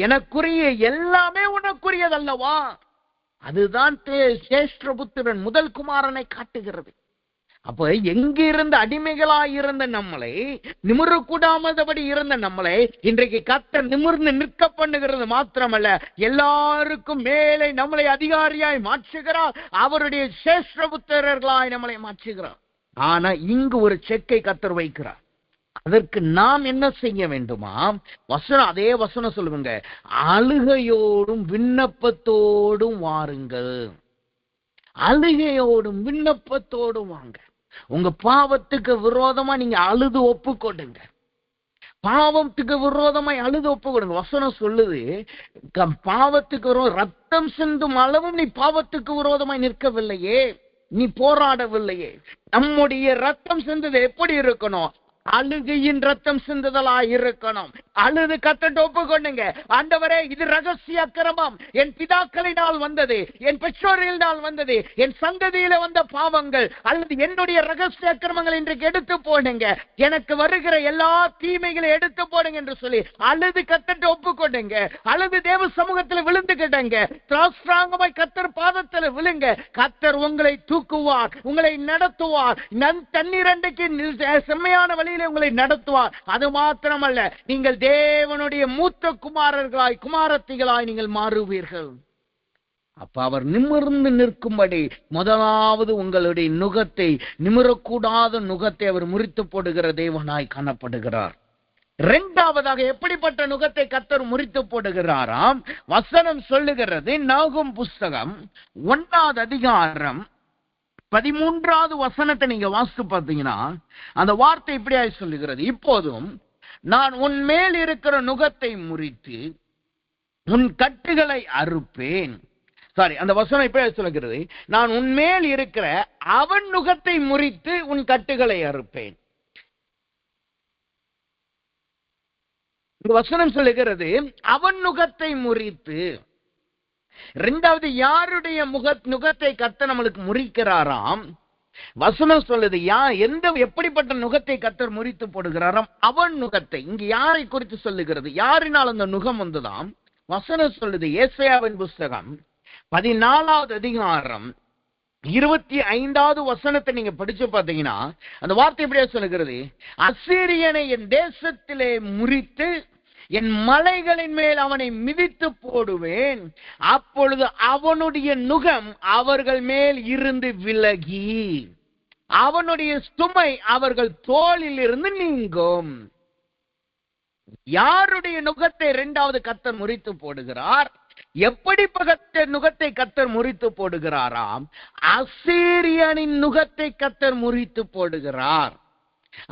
எனக்குரிய எல்லாமே உனக்குரியதல்லவா? அதுதான் சேஷ்டபுத்திரன் முதல் குமாரனை காட்டுகிறது. அப்ப எங்கிருந்த அடிமைகளாய் இருந்த நம்மளை, நிமிரக்கூடாமதபடி இருந்த நம்மளை இன்றைக்கு கர்த்தர் நிமிர்ந்து நிற்க பண்ணுகிறது மாத்திரமல்ல, எல்லாருக்கும் மேலே நம்மளை அதிகாரியாய் மாற்றுகிறார், அவருடைய சேஷ்டபுத்திரர்களாய் நம்மளை மாற்றுகிறார். ஆனா இங்கு ஒரு செக்கை கர்த்தர் வைக்கிறார். அதற்கு நாம் என்ன செய்ய வேண்டுமா? வசனம், அதே வசனம் சொல்லுங்க, அழுகையோடும் விண்ணப்பத்தோடும் வாருங்கள். அழுகையோடும் விண்ணப்பத்தோடும் வாங்க. உங்க பாவத்துக்கு விரோதமா நீங்க அழுது ஒப்பு கொடுங்க. பாவத்துக்கு விரோதமாய் அழுது ஒப்பு கொடுங்க. வசனம் சொல்லுது, பாவத்துக்கு ரத்தம் சிந்தும் அளவும் நீ பாவத்துக்கு விரோதமாய் நிற்கவில்லையே, நீ போராடவில்லையே. நம்முடைய ரத்தம் சிந்தது எப்படி இருக்கணும்? அழுகையின் ரத்தம் சிந்துதலாய் இருக்கணும். அழுது கர்த்தர்ட்ட ஒப்பு கொண்டுங்க, ஆண்டவரே இது ரகசிய அக்கிரமம், என் பிதாக்களினால் வந்தது, என் பெற்றோரினால் வந்தது, என் சந்ததியில வந்த பாவங்கள் அல்லது என்னுடைய ரகசிய அக்கிரமங்கள் இன்றைக்கு எடுத்து போடுங்க, எனக்கு வருகிற எல்லா தீமைகளை எடுத்து போடுங்க என்று சொல்லி அழுது கர்த்தர்ட்ட ஒப்பு கொண்டுங்க. அழுது தேவ சமூகத்தில் விழுந்துகிட்டங்க, திராஸ்திராங்கமாய் கர்த்தர் பாதத்தில் விழுங்க. கர்த்தர் உங்களை தூக்குவார், உங்களை நடத்துவார், தண்ணீர் அண்டைக்கு செம்மையான வழியில உங்களை நடத்துவார். அது மாத்திரமல்ல, நீங்கள் தேவனுடைய மூத்த குமாரர்களாய் குமாரத்திகளாய் நீங்கள் மாறுவீர்கள். அப்ப அவர் நிமிர்ந்து நிற்கும்படி முதலாவது உங்களுடைய நுகத்தை, நிமிரக்கூடாத நுகத்தை அவர் முறித்து போடுகிற தேவனாய் காணப்படுகிறார். இரண்டாவதாக எப்படிப்பட்ட நுகத்தை கர்த்தர் முறித்து போடுகிறாராம்? வசனம் சொல்லுகிறது, நாகும் புஸ்தகம் 1வது அதிகாரம் 13வது வசனத்தை நீங்க வாசித்து பார்த்தீங்கன்னா அந்த வார்த்தை இப்படியா சொல்லுகிறது, இப்போதும் நான் உன் மேல் இருக்கிற நுகத்தை முறித்து உன் கட்டுகளை அறுப்பேன். அந்த வசனம் இப்படி சொல்லுகிறது, நான் உன் மேல் இருக்கிற அவன் நுகத்தை முறித்து உன் கட்டுகளை அறுப்பேன். இந்த வசனம் சொல்லுகிறது அவன் நுகத்தை முறித்து. இரண்டாவது, யாருடைய நுகத்தை கர்த்தர் நம்மளுக்கு முறிக்கிறாராம்? வசனம் சொல்லுது, எப்படிப்பட்ட நுகத்தை கர்த்தர் முறித்து போடுகிறாராம்? அவன் நுகத்தை. இங்கு யாரை குறித்து சொல்லுகிறது? யாரினால் அந்த நுகம் வந்ததாம்? வசனம் சொல்லுது, ஏசாயாவின் புஸ்தகம் 14வது அதிகாரம் 25வது வசனத்தை நீங்க படிச்சு பார்த்தீங்கன்னா அந்த வார்த்தை எப்படியா சொல்லுகிறது, அசீரியனை என் தேசத்திலே முறித்து என் மலைகளின் மேல் அவனை மிதித்து போடுவேன், அப்பொழுது அவனுடைய நுகம் அவர்கள் மேல் இருந்து விலகி அவனுடைய சுமை அவர்கள் தோளில் இருந்து நீங்கும். யாருடைய நுகத்தை இரண்டாவது கர்த்தர் முறித்து போடுகிறார்? எப்படிப்பட்ட நுகத்தை கர்த்தர் முறித்து போடுகிறாராம்? அசீரியனின் நுகத்தை கர்த்தர் முறித்து போடுகிறார்.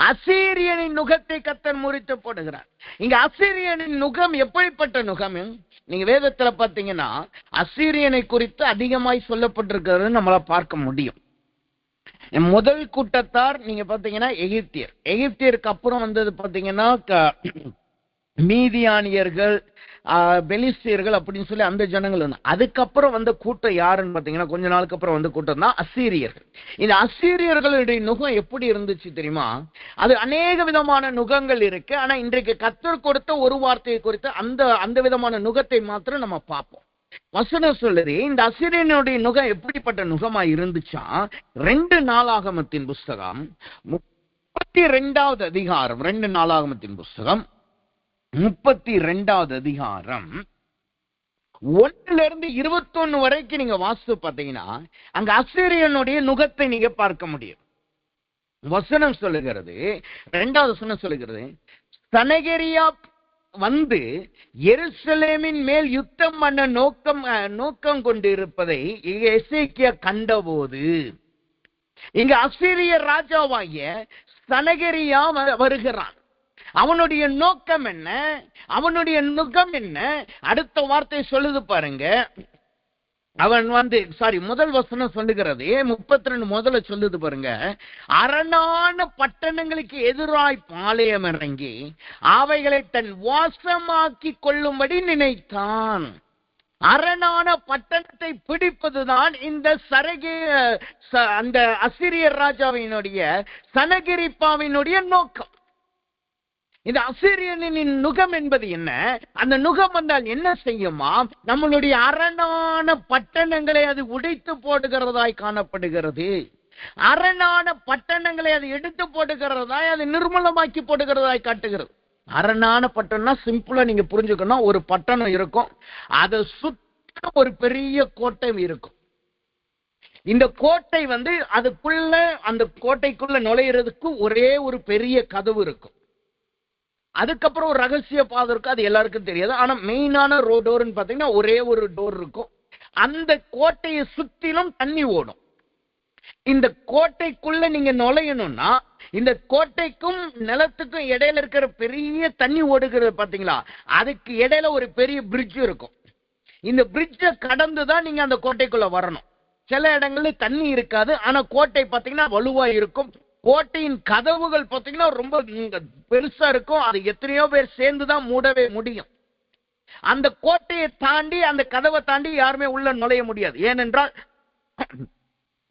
அசீரியனின் நுகத்தை கர்த்தர் முறித்து போடுகிறார். இங்க அசீரியனின் நுகம் எப்படிப்பட்ட நுகம்? நீங்க வேதத்துல பாத்தீங்கன்னா அசீரியனை குறித்து அதிகமாய் சொல்லப்பட்டிருக்கிறது நம்மளால பார்க்க முடியும். முதல் கூட்டத்தார் நீங்க பாத்தீங்கன்னா எகிப்தியர். எகிப்தியருக்கு அப்புறம் வந்தது பாத்தீங்கன்னா மீதியானியர்கள், பெலிஸ்தியர்கள் அப்படின்னு சொல்லி அந்த ஜனங்கள் வந்து. அதுக்கப்புறம் வந்த கூட்டம் யாருன்னு பாத்தீங்கன்னா கொஞ்ச நாளுக்கு அப்புறம் வந்த கூட்டம் தான் அசீரியர்கள். இந்த அசீரியர்களுடைய நுகம் எப்படி இருந்துச்சு தெரியுமா? அது அநேக விதமான நுகங்கள் இருக்கு. ஆனா இன்றைக்கு கர்த்தர் கொடுத்த ஒரு வார்த்தையை குறித்து அந்த விதமான நுகத்தை மாத்திரம் நம்ம பார்ப்போம். வசனம் சொல்லுது, இந்த அசீரியனுடைய நுகம் எப்படிப்பட்ட நுகமா இருந்துச்சா? 2 நாளாகமத்தின் புஸ்தகம் 32வது அதிகாரம், 2 நாளாகமத்தின் புஸ்தகம் 32வது அதிகாரம் 1 இருந்து 21 வரைக்கும் நீங்க வாசித்து பார்த்தீங்கன்னா அங்க அசீரியனுடைய நுகத்தை நீங்க பார்க்க முடியும். வசனம் சொல்லுகிறது, 2வது வசனம் சொல்லுகிறது, சனகெரியா வந்து எருசலேமின் மேல் யுத்தம் பண்ண நோக்கம் கொண்டிருப்பதை எசேக்கியா கண்டபோது, இங்க அசீரிய ராஜாவாகிய சனகெரியா வருகிறான். அவனுடைய நோக்கம் என்ன? அவனுடைய நுகம் என்ன? அடுத்த வார்த்தை சொல்லுது பாருங்க. அவன் வந்து முதல் வசனம் சொல்லுகிறது 32 முதல்ல சொல்லுது பாருங்க, அரணான பட்டணங்களுக்கு எதிராய் பாளையம் இறங்கி அவைகளை தன் வாசமாக்கி கொள்ளும்படி நினைத்தான். அரணான பட்டணத்தை பிடிப்பதுதான் இந்த அந்த அசிரியர் ராஜாவினுடைய சனகிரிப்பாவினுடைய நோக்கம். இந்த அசிரியனின் நுகம் என்பது என்ன? அந்த நுகம் வந்தால் என்ன செய்யுமா? நம்மளுடைய அரணான பட்டணங்களை அது உடைத்து போடுகிறதாய் காணப்படுகிறது. அரணான பட்டணங்களை அது எடுத்து போடுகிறதாய், அது நிர்மூலமாக்கி போடுகிறதாய் காட்டுகிறது. அரணான பட்டணம்னா சிம்பிளா நீங்க புரிஞ்சுக்கணும். ஒரு பட்டணம் இருக்கும், அதை சுத்த ஒரு பெரிய கோட்டை இருக்கும். இந்த கோட்டை அதுக்குள்ள, அந்த கோட்டைக்குள்ள நுழையிறதுக்கு ஒரே ஒரு பெரிய கதவு இருக்கும். அதுக்கப்புறம் ஒரு ரகசிய பாதை இருக்கும், அது எல்லாருக்கும் தெரியாது. ஆனா மெயினான டோர்னு பாத்தீங்கன்னா ஒரே ஒரு டோர் இருக்கும். அந்த கோட்டையை சுத்திலும் தண்ணி ஓடும். இந்த கோட்டைக்குள்ள நீங்க நுழையணும்னா, இந்த கோட்டைக்கும் நிலத்துக்கும் இடையில இருக்கிற பெரிய தண்ணி ஓடுகிறது பாத்தீங்களா, அதுக்கு இடையில ஒரு பெரிய பிரிட்ஜ் இருக்கும். இந்த பிரிட்ஜை கடந்துதான் நீங்க அந்த கோட்டைக்குள்ள வரணும். சில இடங்கள்ல தண்ணி இருக்காது, ஆனா கோட்டை பாத்தீங்கன்னா வலுவா இருக்கும். கோட்டையின் கதவுகள் பாத்தீங்கன்னா ரொம்ப பெருசா இருக்கும். அது எத்தனையோ பேர் சேர்ந்துதான் மூடவே முடியும். அந்த கோட்டையை தாண்டி, அந்த கதவை தாண்டி யாருமே உள்ள நுழைய முடியாது. ஏனென்றால்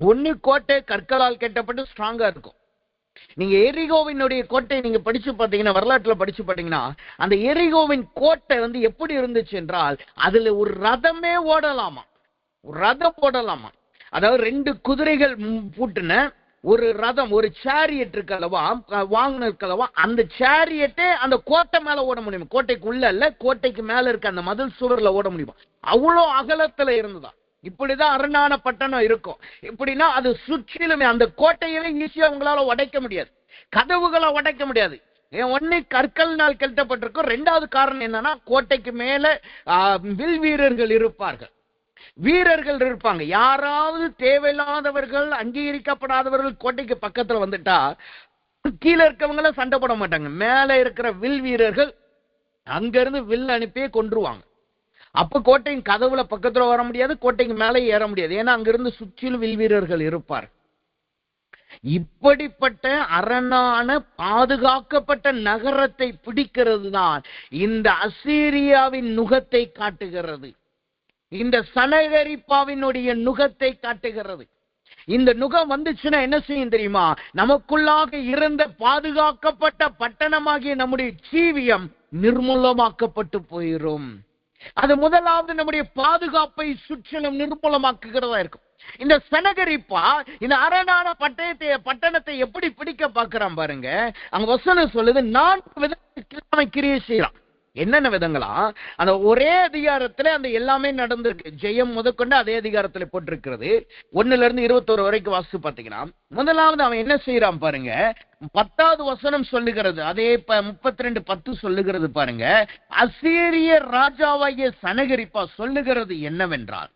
ஒன்னு கோட்டை கற்களால் கட்டப்பட்டு ஸ்ட்ராங்கா இருக்கும். நீங்க எரிகோவினுடைய கோட்டை நீங்க படிச்சு பாத்தீங்கன்னா, வரலாற்றுல படிச்சு பாத்தீங்கன்னா, அந்த எரிகோவின் கோட்டை எப்படி இருந்துச்சு என்றால், அதுல ஒரு ரதமே ஓடலாமா, ஒரு ரதம் ஓடலாமா. அதாவது 2 குதிரைகள் பூட்டின ஒரு ரதம், ஒரு சேரியட் இருக்கல்லவா, வாங்கின இருக்கல்லவா, அந்த சேரியட்டே அந்த கோட்டை மேல ஓட முடியும். கோட்டைக்குள்ள இல்ல, கோட்டைக்கு மேல இருக்க அந்த மதில் சுவர்ல ஓட முடியுமா. அவ்வளோ அகலத்துல இருந்துதான். இப்படிதான் அரணான பட்டணம் இருக்கும். எப்படின்னா அது சுற்றிலுமே அந்த கோட்டையவே ஈஸியா உங்களால உடைக்க முடியாது, கதவுகளை உடைக்க முடியாது. ஒன்னு கற்கள்னால் கட்டப்பட்டிருக்கும். 2வது காரணம் என்னன்னா, கோட்டைக்கு மேல வில் வீரர்கள் இருப்பார்கள், வீரர்கள் இருப்பாங்க. யாராவது தேவையில்லாதவர்கள், அங்கீகரிக்கப்படாதவர்கள் கோட்டைக்கு பக்கத்துல வந்துட்டா கீழே இருக்கவங்கள சண்டை போட மாட்டாங்க. மேல இருக்கிற வில் வீரர்கள் அங்கிருந்து வில் அனுப்பியே கொன்றுவாங்க. அப்ப கோட்டையின் கதவுல பக்கத்துல வர முடியாது, கோட்டைக்கு மேலே ஏற முடியாது. ஏன்னா அங்கிருந்து சுற்றிலும் வில் வீரர்கள் இருப்பார். இப்படிப்பட்ட அரணான பாதுகாக்கப்பட்ட நகரத்தை பிடிக்கிறது தான் இந்த அசீரியாவின் நுகத்தை காட்டுகிறது. இந்த சனகரிப்பாவினுடைய நுகத்தை காட்டுகிறது. இந்த நுகம் வந்துச்சுன்னா என்ன செய்யும் தெரியுமா? நமக்குள்ளாக இருந்த பாதுகாக்கப்பட்ட பட்டணமாகிய நம்முடைய ஜீவியம் நிர்மூலமாக்கப்பட்டு போயிரும். அது முதலாவது நம்முடைய பாதுகாப்பை சுற்றிலும் நிர்மூலமாக்குகிறதா இருக்கும். இந்த சனகரிப்பா இந்த அரணான பட்டணத்தை எப்படி பிடிக்க பார்க்கிறான் பாருங்க. அங்க வசனம் சொல்லுது, 4 விதத்துக்கு கிரியை செய்யலாம். என்னென்ன விதங்களா? அந்த ஒரே அதிகாரத்துல அந்த எல்லாமே நடந்திருக்கு. ஜெயம் முதற்கொண்டு அதே அதிகாரத்துல போட்டிருக்கிறது. 1 to 21 வரைக்கும் வாசித்து பாத்தீங்கன்னா, முதலாவது அவன் என்ன செய்யறான் பாருங்க. 10வது வசனம் சொல்லுகிறது, அதே 32:10 சொல்லுகிறது பாருங்க. அசீரிய ராஜாவாகிய சனகரிப்பா சொல்லுகிறது என்னவென்றால்,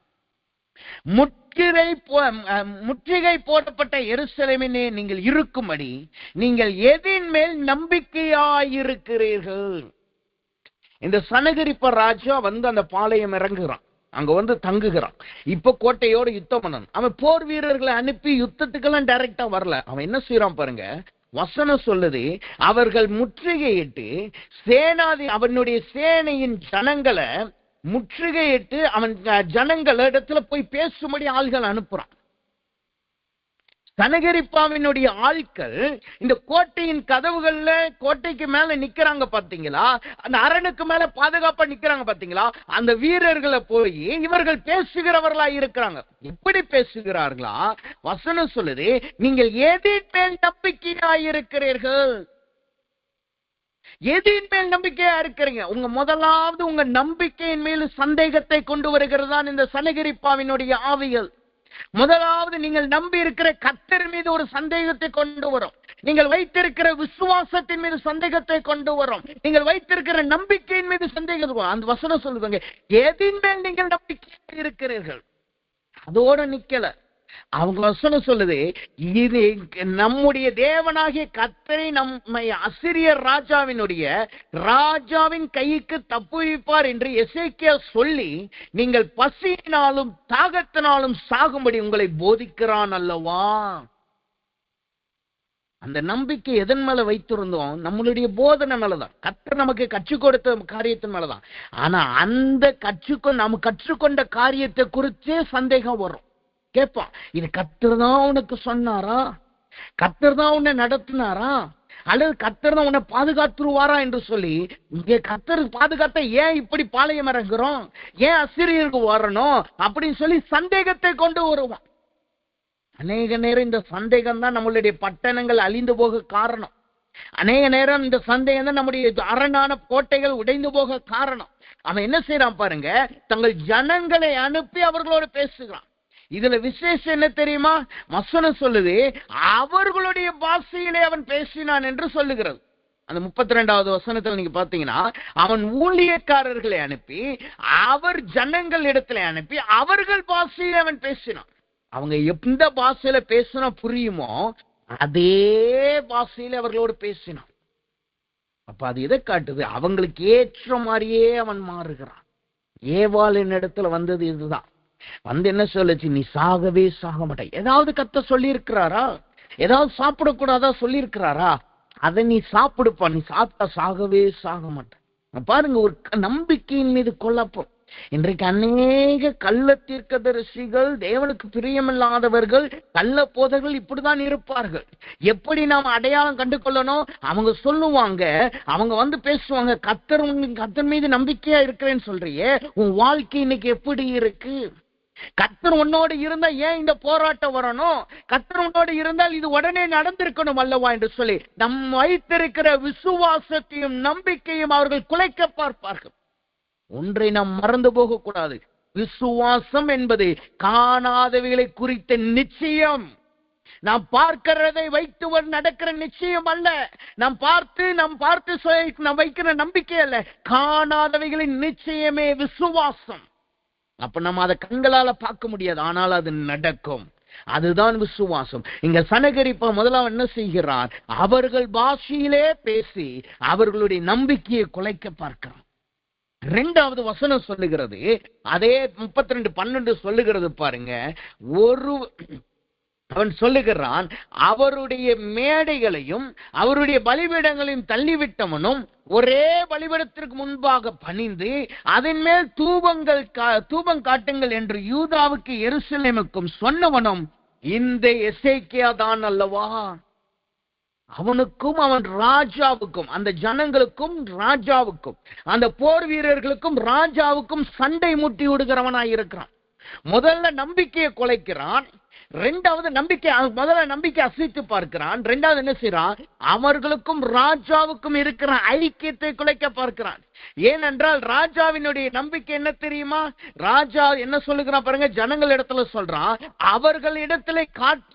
முற்றுகை போடப்பட்ட எருசலேமிலே நீங்கள் இருக்கும்படி நீங்கள் எதின் மேல் நம்பிக்கையாயிருக்கிறீர்கள். இந்த சனகரிப்ப ராஜா அந்த பாளையம் இறங்குகிறான், அங்க தங்குகிறான். இப்ப கோட்டையோட யுத்தம் பண்ணணும். அவன் போர் வீரர்களை அனுப்பி யுத்தத்துக்கெல்லாம் டைரக்டா வரல. அவன் என்ன செய்யறான் பாருங்க. வசனம் சொல்லுது, அவர்கள் முற்றுகையிட்டு அவனுடைய சேனையின் ஜனங்களை முற்றுகையிட்டு அவன் ஜனங்களிடத்துல போய் பேசும்படி ஆள்கள் அனுப்புறான். சனகரிப்பாவினுடைய ஆட்கள் இந்த கோட்டையின் கதவுகள்ல, கோட்டைக்கு மேல நிக்கிறாங்க பாத்தீங்களா, அந்த அரணுக்கு மேல பாதுகாப்பா நிக்கிறாங்க பாத்தீங்களா, அந்த வீரர்களை போய் இவர்கள் பேசுகிறவர்களா இருக்கிறாங்க. எப்படி பேசுகிறார்களா? வசனம் சொல்லுது, நீங்கள் எதின் மேல் நம்பிக்கையா இருக்கிறீர்கள். எதின் மேல் நம்பிக்கையா இருக்கிறீங்க. உங்க முதலாவது உங்க நம்பிக்கையின் மேல் சந்தேகத்தை கொண்டு வருகிறதான் இந்த சனகரிப்பாவினுடைய ஆவிகள். முதலாவது நீங்கள் நம்பி இருக்கிற கர்த்தர் மீது ஒரு சந்தேகத்தை கொண்டு வரும். நீங்கள் வைத்திருக்கிற விசுவாசத்தின் மீது சந்தேகத்தை கொண்டு வரும். நீங்கள் வைத்திருக்கிற நம்பிக்கையின் மீது சந்தேகம். அந்த வசனம் சொல்லுவாங்க, எதின் மேல் நீங்கள் நம்பிக்கை இருக்கிறீர்கள். அதோட நிக்கல. அவங்க வசனம் சொல்லுது, இது நம்முடைய தேவனாகிய கர்த்தரை நம்மை அசீரியர் ராஜாவின் கைக்கு தப்புவிப்பார் என்று எசேக்கியா சொல்லி, நீங்கள் பசியினாலும் தாகத்தினாலும் சாகும்படி உங்களை போதிக்கிறான் அல்லவா. அந்த நம்பிக்கை எதன் மேல வைத்திருந்தோம்? நம்மளுடைய போதனை மேலதான், கர்த்தர் நமக்கு கற்றுக் கொடுத்த காரியத்தின் மேலதான். ஆனா அந்த நம்ம கற்றுக்கொண்ட காரியத்தை குறிச்சே சந்தேகம் வரும். கேட்பான், இது கர்த்தர் தான் உனக்கு சொன்னாரா? கர்த்தர் தான் உன்னை நடத்தினாரா? அல்லது கர்த்தர் தான் உன்னை பாதுகாத்துருவாரா என்று சொல்லி, இங்கே கர்த்தர் பாதுகாத்த ஏன் இப்படி பாளையம் இறங்குறோம், ஏன் அசிரியருக்கு வரணும் அப்படின்னு சொல்லி சந்தேகத்தை கொண்டு வருவான். அநேக நேரம் இந்த சந்தேகம் தான் நம்மளுடைய பட்டணங்கள் அழிந்து போக காரணம். அநேக நேரம் இந்த சந்தேகம் தான் நம்முடைய அரணான கோட்டைகள் உடைந்து போக காரணம். அவன் என்ன செய்யறான் பாருங்க, தங்கள் ஜனங்களை அனுப்பி அவர்களோடு பேசுகிறான். இதுல விசேஷம் என்ன தெரியுமா? வசனம் சொல்லுது, அவர்களுடைய பாஷையிலே அவன் பேசினான் என்று சொல்லுகிறது. அந்த 32வது வசனத்துல நீங்க பாத்தீங்கன்னா, அவன் ஊழியக்காரர்களை அனுப்பி அவர் ஜனங்கள் இடத்துல அனுப்பி அவர்கள் பாஷையிலே அவன் பேசினான். அவங்க எந்த பாஷையில பேசினா புரியுமோ அதே பாஷையில அவர்களோடு பேசினான். அப்ப அது எதை காட்டுது? அவங்களுக்கு ஏற்ற மாதிரியே அவன் மாறுகிறான். ஏவாளின் இடத்துல வந்தது இதுதான். வந்து என்ன சொல்லுச்சு? நீ சாகவே சாக மாட்டாய். ஏதாவது கத்த சொல்லி இருக்கிறாரா? ஏதாவது சாப்பிடக்கூடாதா சொல்லி இருக்கிறாரா? அதை நீ சாப்பிடுப்பா, நீ சாப்பிட்டா சாகவே சாக மாட்டாய். பாருங்க, ஒரு நம்பிக்கையின் மீது குழப்பம். இன்றைக்கு அநேக கள்ள தீர்க்கதரிசிகள், தேவனுக்கு பிரியமில்லாதவர்கள், கள்ள போதர்கள் இப்படிதான் இருப்பார்கள். எப்படி நாம் அடையாளம் கண்டு கொள்ளணும்? அவங்க சொல்லுவாங்க, அவங்க வந்து பேசுவாங்க, கர்த்தர் மீது நம்பிக்கையா இருக்கிறேன்னு சொல்றியே, உன் வாழ்க்கை இன்னைக்கு எப்படி இருக்கு? கர்த்தர் உன்னோடு இருந்தா ஏன் இந்த போராட்டம் வரணும்? கர்த்தர் உன்னோடு இருந்தால் இது உடனே நடந்திருக்கணும் அல்லவா என்று சொல்லி நம் வைத்திருக்கிற விசுவாசத்தையும் நம்பிக்கையும் அவர்கள் குலைக்க பார்ப்பார்கள். ஒன்றை நாம் மறந்து போக கூடாது. விசுவாசம் என்பது காணாதவைகளை குறித்த நிச்சயம். நாம் பார்க்கிறதை வைத்து நடக்கிற நிச்சயம் அல்ல. நாம் பார்த்து வைக்கிற நம்பிக்கை அல்ல. காணாதவைகளின் நிச்சயமே விசுவாசம். அப்ப நம்ம அதை கண்களால பார்க்க முடியாது, ஆனால் அது நடக்கும். அதுதான் விசுவாசம். இங்க சனகரிப்பா முதல்ல என்ன செய்கிறார்? அவர்கள் பாஷையிலே பேசி அவர்களுடைய நம்பிக்கையை குலைக்க பார்க்கிறான். 2வது வசனம் சொல்லுகிறது, அதே 32:12 சொல்லுகிறது பாருங்க. அவன் சொல்லுகிறான், அவருடைய மேடைகளையும் அவருடைய பலிபீடங்களையும் தள்ளிவிட்டவனும் ஒரே பலிபீடத்திற்கு முன்பாக பணிந்து அதன் மேல் தூபம் காட்டுங்கள் என்று யூதாவுக்கு எருசலேமுக்கும் சொன்னவனும் இந்த எசேக்கியா தான் அல்லவா? அவனுக்கும் அவன் ராஜாவுக்கும், அந்த ஜனங்களுக்கும் ராஜாவுக்கும், அந்த போர் வீரர்களுக்கும் ராஜாவுக்கும் சண்டை மூட்டி விடுகிறவனாய் இருக்கிறான். முதல்ல நம்பிக்கையை குலைக்கிறான். முதல்ல நம்பிக்கை அசைத்து பார்க்கிறான். 2வது என்ன செய்யறான்? அவர்களுக்கும் ராஜாவுக்கும் இருக்கிற ஐக்கியத்தை குலைக்க பார்க்கிறான். ஏனென்றால் ராஜாவினுடைய நம்பிக்கை என்ன தெரியுமா? ராஜா என்ன சொல்லுகிறான் பாருங்க, ஜனங்கள் இடத்துல சொல்றான், அவர்கள் இடத்துல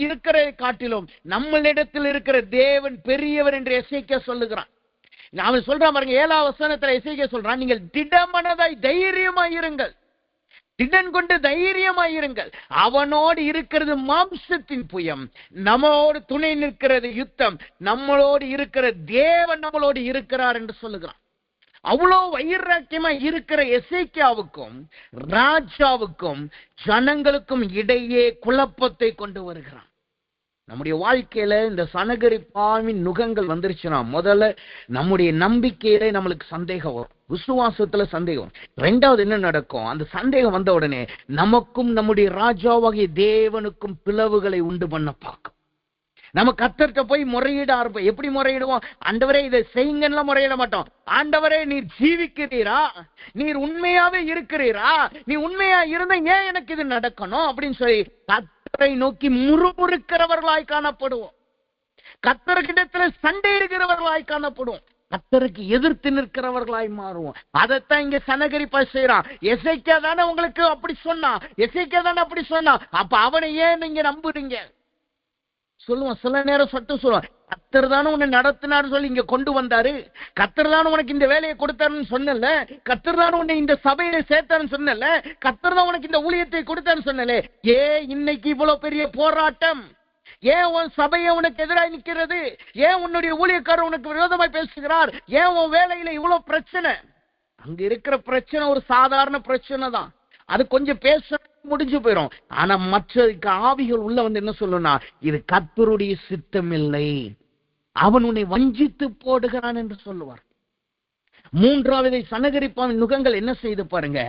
இருக்கிற காட்டிலும் நம்மளிடத்தில் இருக்கிற தேவன் பெரியவர் என்று எசேக்கியா சொல்லுகிறான். அவன் சொல்றான் பாருங்க, 7வது வசனத்துல எசேக்கியா சொல்றான், நீங்கள் திடமனதாய் தைரியமாயிருங்கள், திடன் கொண்டு தைரியமாயிருங்கள். அவனோடு இருக்கிறது மாம்சத்தின் புயம், நம்மளோடு துணை நிற்கிறது யுத்தம், நம்மளோடு இருக்கிற தேவன் நம்மளோடு இருக்கிறார் என்று சொல்லுகிறான். அவ்வளோ வைராக்கியமா இருக்கிற எசேக்கியாவுக்கும் ராஜாவுக்கும் ஜனங்களுக்கும் இடையே குழப்பத்தை கொண்டு வருகிறான். நம்முடைய வாழ்க்கையில இந்த சனகரிப்பாவின் நுகங்கள் வந்துருச்சுன்னா, முதல்ல நம்முடைய நம்பிக்கையில நம்மளுக்கு சந்தேகம் வரும், விசுவாசத்துல சந்தேகம். 2வது என்ன நடக்கும்? அந்த சந்தேகம் வந்த உடனே நமக்கும் நம்முடைய ராஜாவாகிய தேவனுக்கும் பிளவுகளை உண்டு பண்ண பார்க்கும். நம்ம கர்த்தர்கிட்ட போய் முறையிட ஆரம்பிப்போம். எப்படி முறையிடுவோம்? ஆண்டவரே இதை செய்யுங்கன்னா முறையிட மாட்டோம். ஆண்டவரே நீர் ஜீவிக்கிறீரா, நீர் உண்மையாவே இருக்கிறீரா, நீ உண்மையா இருந்தா ஏன் எனக்கு இது நடக்கணும் அப்படின்னு சொல்லி கர்த்தரை நோக்கி முறுமுறுக்கிறவர்களாய் காணப்படுவோம். கர்த்தர்கிடத்துல சண்டையிடுகிறவர்களாய் காணப்படுவோம். கர்த்தருக்கு எதிர்த்து நிற்கிறவர்களாய் மாறுவோம். அதைத்தான் இங்க சனகரிப்பா செய்யறான். எசேக்கியா தானே உங்களுக்கு அப்படி சொன்னா, எசேக்கியா தானே அப்படி சொன்னா, அப்ப அவனை ஏன் நீங்க நம்புறீங்க சொல்லுவான். சில நேரம் சொல்லுவான், கர்த்தர் தானே உன்னை நடத்தினாரு சொல்லி இங்க கொண்டு வந்தாரு, கர்த்தர் தானே உனக்கு இந்த வேலையை கொடுத்தாருன்னு சொன்னல, கர்த்தர் தானே உன்னை இந்த சபையில சேர்த்தாருன்னு சொன்னல, கர்த்தர் தான் உனக்கு இந்த ஊழியத்தை கொடுத்தாருன்னு சொன்னல, ஏன் இன்னைக்கு இவ்வளவு பெரிய போராட்டம்? ஏன் உன் சபையை உனக்கு எதிராக நிற்கிறது? ஏன் உன்னுடைய ஊழியக்காரர் உனக்கு விரோதமாய் பேசுகிறார்? ஏன் உன் வேலையில இவ்வளவு பிரச்சனை? அங்க இருக்கிற பிரச்சனை ஒரு சாதாரண பிரச்சனை தான், அது கொஞ்சம் பேச முடிஞ்சு போயிடும். ஆனா மற்ற ஆவிகள் உள்ள வந்து என்ன சொல்லணும்னா, இது கர்த்தருடைய சித்தம் இல்லை, அவன் உன்னை வஞ்சித்து போடுகிறான் என்று சொல்லுவார். மூன்றாவதை சனகரிப்பாவின் நுகங்கள் என்ன செய்து பாருங்க,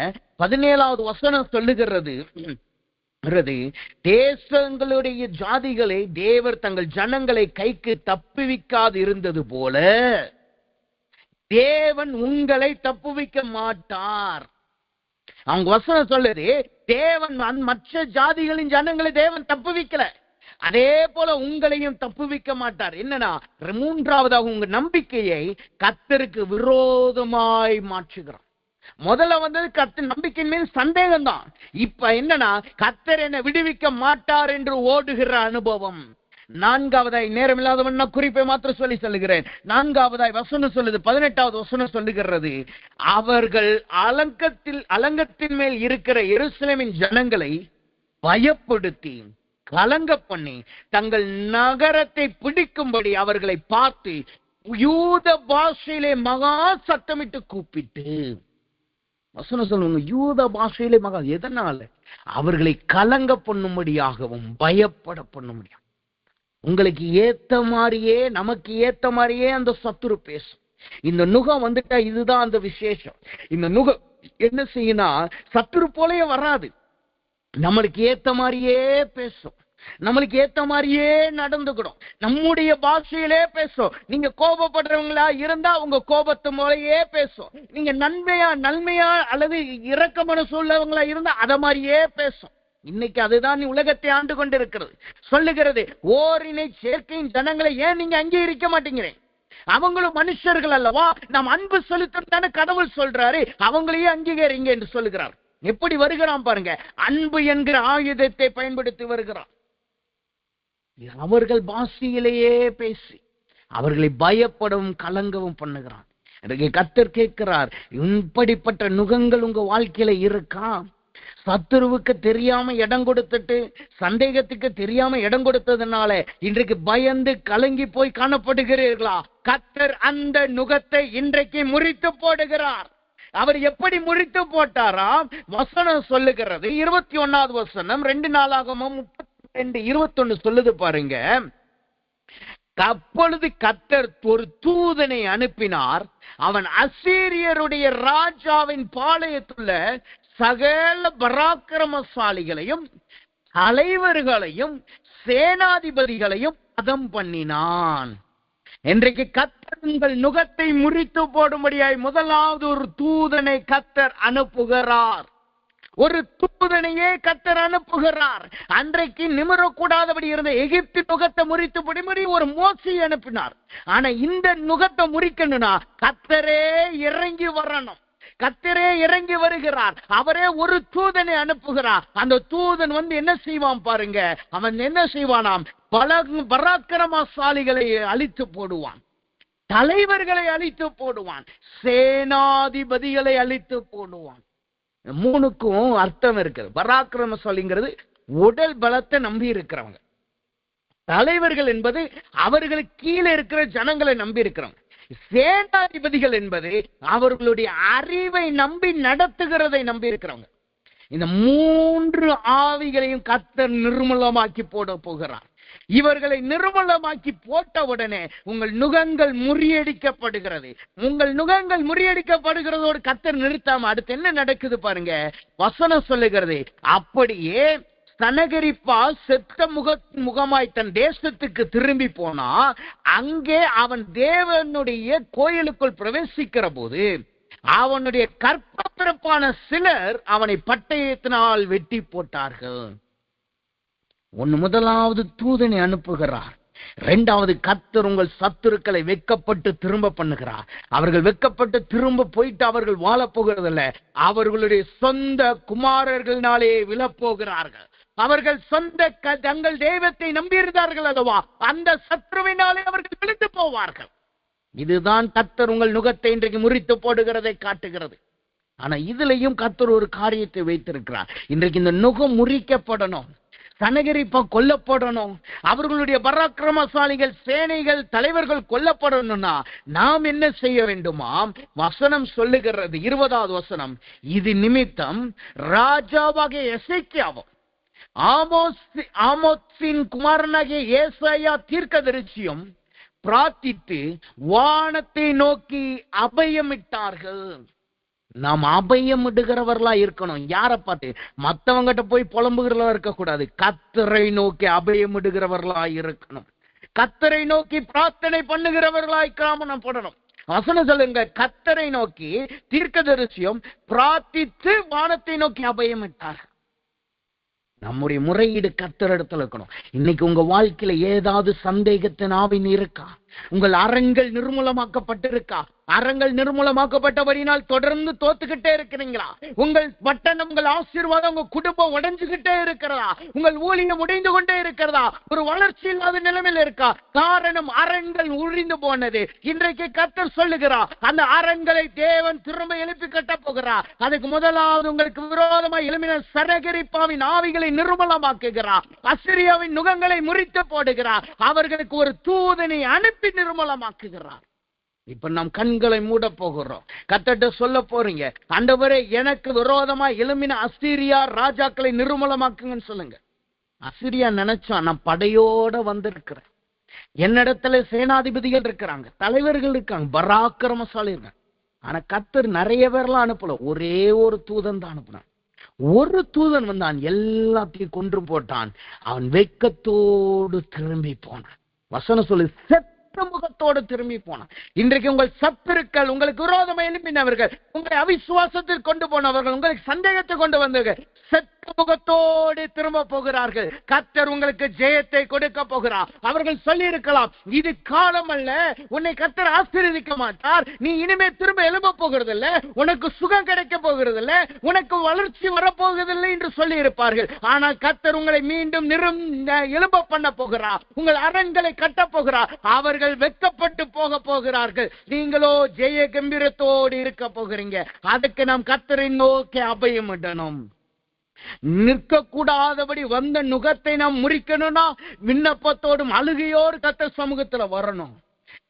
17வது வசனம் சொல்லுகிறது, தேசங்களுடைய ஜாதிகளை தேவர் தங்கள் ஜனங்களை கைக்கு தப்புவிக்காது இருந்தது போல தேவன் உங்களை தப்புவிக்க மாட்டார். அவங்க வசனம் சொல்லுது, தேவன் மற்ற ஜாதிகளின் ஜனங்களை தேவன் தப்புவிக்கல, அதே போல உங்களையும் தப்புவிக்க மாட்டார். என்னன்னா, மூன்றாவதாக உங்க நம்பிக்கையை கர்த்தருக்கு விரோதமாய் மாற்றுகிறார். முதல்ல வந்தது கர்த்தர் நம்பிக்கையின் மீது சந்தேகம் தான். இப்ப என்னன்னா, கர்த்தர் என்னை விடுவிக்க மாட்டார் என்று ஓடுகிற அனுபவம். நான்காவதாய், நேரம் இல்லாதவன் குறிப்பை மாத்திரம் சொல்லி சொல்லுகிறேன். நான்காவதாய் வசனம் சொல்லுது, 18வது வசனம் சொல்லுகிறது, அவர்கள் அலங்கத்தின் மேல் இருக்கிற எருசலேமின் ஜனங்களை பயப்படுத்தி கலங்க பண்ணி தங்கள் நகரத்தை பிடிக்கும்படி அவர்களை பார்த்து யூத பாஷையிலே மகா சத்தமிட்டு கூப்பிட்டு, வசனம் சொல்லுங்க, யூத பாஷையிலே மகா, எதனால? அவர்களை கலங்க பண்ணும்படியாகவும் பயப்பட பண்ணும்படியாகவும். உங்களுக்கு ஏத்த மாதிரியே, நமக்கு ஏத்த மாதிரியே அந்த சத்துரு பேசும். இந்த நுகம் வந்துட்டா இதுதான் அந்த விசேஷம். இந்த நுகம் என்ன செய்யும்னா, சத்துரு போலயே வராது, நம்மளுக்கு ஏத்த மாதிரியே பேசும், நம்மளுக்கு ஏத்த மாதிரியே நடந்துக்கிடும், நம்முடைய பாஷையிலே பேசும். நீங்க கோபப்படுறவங்களா இருந்தா உங்க கோபத்து போலயே பேசும். நீங்க நன்மையா அல்லது இரக்க மனசு உள்ளவங்களா இருந்தா அத மாதிரியே பேசும். இன்னைக்கு அதுதான் உலகத்தை ஆண்டு கொண்டிருக்கிறது. சொல்லுகிறது, ஓரினை சேர்க்கையின் ஜனங்களை ஏன் நீங்க அங்கீகரிக்க மாட்டேங்கிறேன்? அவங்களும் மனுஷர்கள் அல்லவா, நாம் அன்பு செலுத்தும் தானே கடவுள் சொல்றாரு, அவங்களையே அங்கீகரிங்க என்று சொல்லுகிறார். எப்படி வருகிறான் பாருங்க, அன்பு என்கிற ஆயுதத்தை பயன்படுத்தி வருகிறான். அவர்கள் பாஷையிலேயே பேசி அவர்களை பயப்படவும் கலங்கவும் பண்ணுகிறான். கர்த்தர் கேட்கிறார், இப்படிப்பட்ட நுகங்கள் உங்க வாழ்க்கையில இருக்கா? சத்துருவுக்கு தெரியாம இடம் கொடுத்துட்டு, சந்தேகத்துக்கு தெரியாம இடம் கொடுத்ததுனால இன்றைக்கு பயந்து கலங்கி போய் காணப்படுகிறீர்களா? கர்த்தர் அந்த நுகத்தை இன்றைக்கு முறித்து போடுகிறார். அவர் எப்படி முறித்து போட்டாராம்? வசனம் சொல்லுகிறது, 21வது வசனம், 2 நாளாகமம் 32:21 சொல்லுது பாருங்க. அப்பொழுது கர்த்தர் ஒரு தூதனை அனுப்பினார். அவன் அசீரியருடைய ராஜாவின் பாளையத்துள்ள சகல பராக்கிரமசாலிகளையும் தலைவர்களையும் சேனாதிபதிகளையும் அதம் பண்ணினான். இன்றைக்கு கர்த்தர் உங்கள் நுகத்தை முறித்து போடும்படியாய் முதலாவது ஒரு தூதனை கர்த்தர் அனுப்புகிறார். ஒரு தூதனையே கர்த்தர் அனுப்புகிறார். அன்றைக்கு நிமிரக்கூடாதபடி இருந்த எகிப்து நுகத்தை முறித்து போடும்படி ஒரு மோசையை அனுப்பினார். ஆனா இந்த நுகத்தை முறிக்கணும்னா கர்த்தரே இறங்கி வரணும். கர்த்தரே இறங்கி வருகிறார். அவரே ஒரு தூதனை அனுப்புகிறார். அந்த தூதன் என்ன செய்வான் பாருங்க, அவன் என்ன செய்வானாம், பராக்கிரமசாலிகளை அழித்து போடுவான், தலைவர்களை அழித்து போடுவான், சேனாதிபதிகளை அழித்து போடுவான். 3க்கும் அர்த்தம் இருக்குது. பராக்கிரமசாலிங்கிறது உடல் பலத்தை நம்பி இருக்கிறவங்க, தலைவர்கள் என்பது அவர்களுக்கு கீழே இருக்கிற ஜனங்களை நம்பி இருக்கிறவங்க, சேனாதிபதிகள் என்பது அவர்களுடைய அறிவை நம்பி நடத்துகிறதை நம்பி இருக்கிறவங்க. இந்த 3 ஆவிகளையும் கர்த்தர் நிர்மூலமாக்கி போட போகிறார். இவர்களை நிர்மூலமாக்கி போட்டவுடனே உங்கள் நுகங்கள் முறியடிக்கப்படுகிறது. உங்கள் நுகங்கள் முறியடிக்கப்படுகிறதோடு கர்த்தர் நிறுத்தாம அடுத்து என்ன நடக்குது பாருங்க. வசனம் சொல்லுகிறது, அப்படியே சனகரிப்பா செத்த முகமாய் தன் தேசத்துக்கு திரும்பி போனா, அங்கே அவன் தேவனுடைய கோயிலுக்குள் பிரவேசிக்கிற போது அவனுடைய கற்பப்பிறப்பான சிலர் அவனை பட்டயத்தினால் வெட்டி போட்டார்கள். முதலாவது தூதனை அனுப்புகிறார். 2வது கர்த்தர் உங்கள் சத்துருக்களை வெட்கப்பட்டு திரும்ப பண்ணுகிறார். அவர்கள் வெட்கப்பட்டு திரும்ப போயிட்டு அவர்கள் வாழ போகிறதில்ல, அவர்களுடைய சொந்த குமாரர்களாலே விழப்போகிறார்கள். அவர்கள் சொந்த தங்கள் தெய்வத்தை நம்பியிருந்தார்கள் அல்லவா, அந்த சத்ருவினாலே அவர்கள் விழுந்து போவார்கள். இதுதான் கர்த்தர் உங்கள் நுகத்தை இன்றைக்கு முறித்து போடுகிறதை காட்டுகிறது. ஆனா இதுலயும் கர்த்தர் ஒரு காரியத்தை வைத்திருக்கிறார். இன்றைக்கு இந்த நுகம் முறிக்கப்படணும், சனகரிப்பா கொல்லப்படணும், அவர்களுடைய பராக்கிரமசாலிகள் சேனைகள் தலைவர்கள் கொல்லப்படணும்னா நாம் என்ன செய்ய வேண்டுமாம்? வசனம் சொல்லுகிறது, 20வது வசனம், இது நிமித்தம் ராஜாவாகிய எசேக்கியாவும் ஆமோத்சின் குமாரனாகிய ஏசாயா தீர்க்கதரிசியும் பிரார்த்தித்து வானத்தை நோக்கி அபயமிட்டார்கள். நாம் அபயமிடுகிறவர்களா இருக்கணும். யாரை பார்த்து? மற்றவங்கிட்ட போய் புலம்புகிறவர்களா இருக்கக்கூடாது. கர்த்தரை நோக்கி அபயமிடுகிறவர்களா இருக்கணும். கர்த்தரை நோக்கி பிரார்த்தனை பண்ணுகிறவர்களாய் காணப்படணும். வசனம் சொல்லுங்க, கர்த்தரை நோக்கி தீர்க்கதரிசியும் பிரார்த்தித்து வானத்தை நோக்கி அபயமிட்டார். நம்முடைய முறையீடு கர்த்தர் இடத்துல இருக்கணும். இன்னைக்கு உங்க வாழ்க்கையில ஏதாவது சந்தேகத்தின் ஆவின் இருக்கா? உங்கள் அரண்கள் நிர்மூலமாக்கப்பட்டிருக்கா? அரண்கள் நிர்மூலமாக்கப்பட்டபடினால் தொடர்ந்து தோத்துக்கிட்டே இருக்கிறீங்களா? உங்கள் பட்டணம், உங்கள் ஆசீர்வாதம், உங்க குடும்பம் உடைஞ்சுகிட்டே இருக்கிறதா? உங்கள் ஊழியம் உடைந்து கொண்டே இருக்கிறதா? ஒரு வளர்ச்சி இல்லாத நிலைமையில் இருக்கா? காரணம் அரண்கள் உழிந்து போனது. இன்றைக்கு கர்த்தர் சொல்லுகிறார், அந்த அரண்களை தேவன் திரும்ப எழுப்பி கட்ட போகிறார். அதுக்கு முதலாவது உங்களுக்கு விரோதமாக எழுப்பின சரகரிப்பாவின் ஆவிகளை நிர்மூலமாக்குகிறார். அசிரியாவின் நுகங்களை முறித்து போடுகிறார். அவர்களுக்கு ஒரு தூதனை அனுப்பி நிர்மூலமாக்குகிறார். இப்ப நாம் கண்களை மூட போகிறோம். கர்த்தர்ட்ட சொல்ல போறீங்க, ஆண்டவரே எனக்கு விரோதமா எழும்பின அசீரியா ராஜாக்களை நிர்மூலமாக்குங்கன்னு சொல்லுங்க. அசீரியா நினைச்சான், நான் படையோட வந்திருக்கிறேன், என்னிடத்துல சேனாதிபதிகள் இருக்கிறாங்க, தலைவர்கள் இருக்காங்க, பராக்கிரமசாலி இருக்காங்க. ஆனா கர்த்தர் நிறைய பேர்லாம் அனுப்பல, ஒரே ஒரு தூதன் தான் அனுப்புனான். ஒரு தூதன் வந்தான், எல்லாத்தையும் கொன்று போட்டான். அவன் வெட்கத்தோடு திரும்பி போனான். வசனம் சொல்லு, முகத்தோடு திரும்பி போனான். இன்றைக்கு உங்கள் சத்துருக்கள், உங்களுக்கு விரோதமாக எழுப்பினவர்கள், உங்களை அவிசுவாசத்தில் கொண்டு போனவர்கள், உங்களுக்கு சந்தேகத்தை கொண்டு வந்தவர்கள் செத்த முகத்தோடு திரும்ப போகிறார்கள். கர்த்தர் உங்களுக்கு ஜெயத்தை கொடுக்க போகிறார். அவர்கள் சொல்லி இருக்கலாம், இது காலம் அல்ல, உன்னை கர்த்தர் ஆசீர்வதிக்க மாட்டார், நீ இனிமே திரும்ப எழும்ப போகிறது இல்ல, உனக்கு சுகம் கிடைக்க போகிறது இல்ல, உனக்கு வளர்ச்சி வரப்போவதில்லை என்று சொல்லி இருப்பார்கள். ஆனால் கர்த்தர் உங்களை மீண்டும் எழும்ப பண்ண போகிறார், உங்கள் அரண்களை கட்ட போகிறார். அவர்கள் வெட்கப்பட்டு போக போகிறார்கள், நீங்களோ ஜெய கம்பீரத்தோடு இருக்க போகிறீங்க. அதுக்கு நாம் கர்த்தரை நோக்கி அபயமிடணும். நிற்க கூடாதபடி வந்த நுகத்தை நாம் முறிக்கணும்னா விண்ணப்பத்தோடும் அழுகையோடு கர்த்தர் சமூகத்துல வரணும்.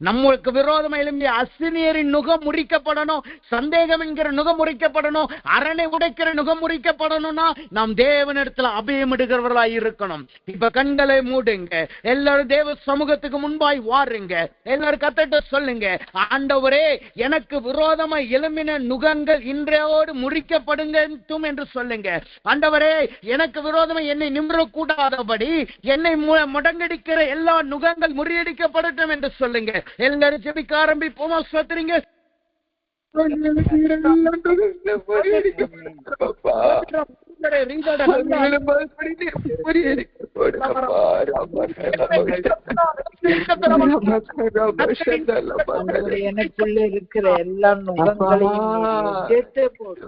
நம்மளுக்கு விரோதமா எழும்பிய அசினியரின் நுகம் முறிக்கப்படணும், சந்தேகம் என்கிற நுகம் முறிக்கப்படணும், அரணை உடைக்கிற நுகம் முறிக்கப்படணும்னா நாம் தேவனிடத்துல அபயமிடுகிறவர்களாய் இருக்கணும். இப்ப கண்களை மூடுங்க, எல்லாரும் தேவ சமூகத்துக்கு முன்பாய் வாருங்க, எல்லாரும் கர்த்தர்ட்ட சொல்லுங்க, ஆண்டவரே எனக்கு விரோதமா எழும்பின நுகங்கள் இன்றையோடு முறிக்கப்படுங்கட்டும் என்று சொல்லுங்க. ஆண்டவரே எனக்கு விரோதமா என்னை நிமிரக்கூடாதபடி என்னை முடங்கடிக்கிற எல்லா நுகங்கள் முறியடிக்கப்படட்டும் என்று சொல்லுங்க. எல்லாரும் ஜெபிக்க ஆரம்பிப்போமா? சோத்திரிங்க. எனக்குள்ள இருக்கிற எல்லா நுகங்களையும் கேட்டே போடு.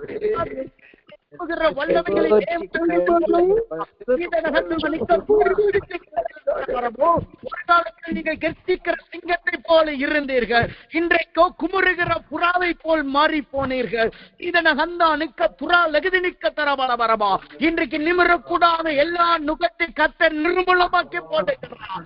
நீங்கள் கெர்ச்சிக்கிற சிங்கத்தை போல இருந்தீர்கள், இன்றைக்கோ குமுறுகிற புறாவை போல் மாறி போனீர்கள். இன்றைக்கு நிமிரக்கூடாத எல்லா நுகத்தை கர்த்தர் நிர்மூலமாக்கி போட்டுகிறார்.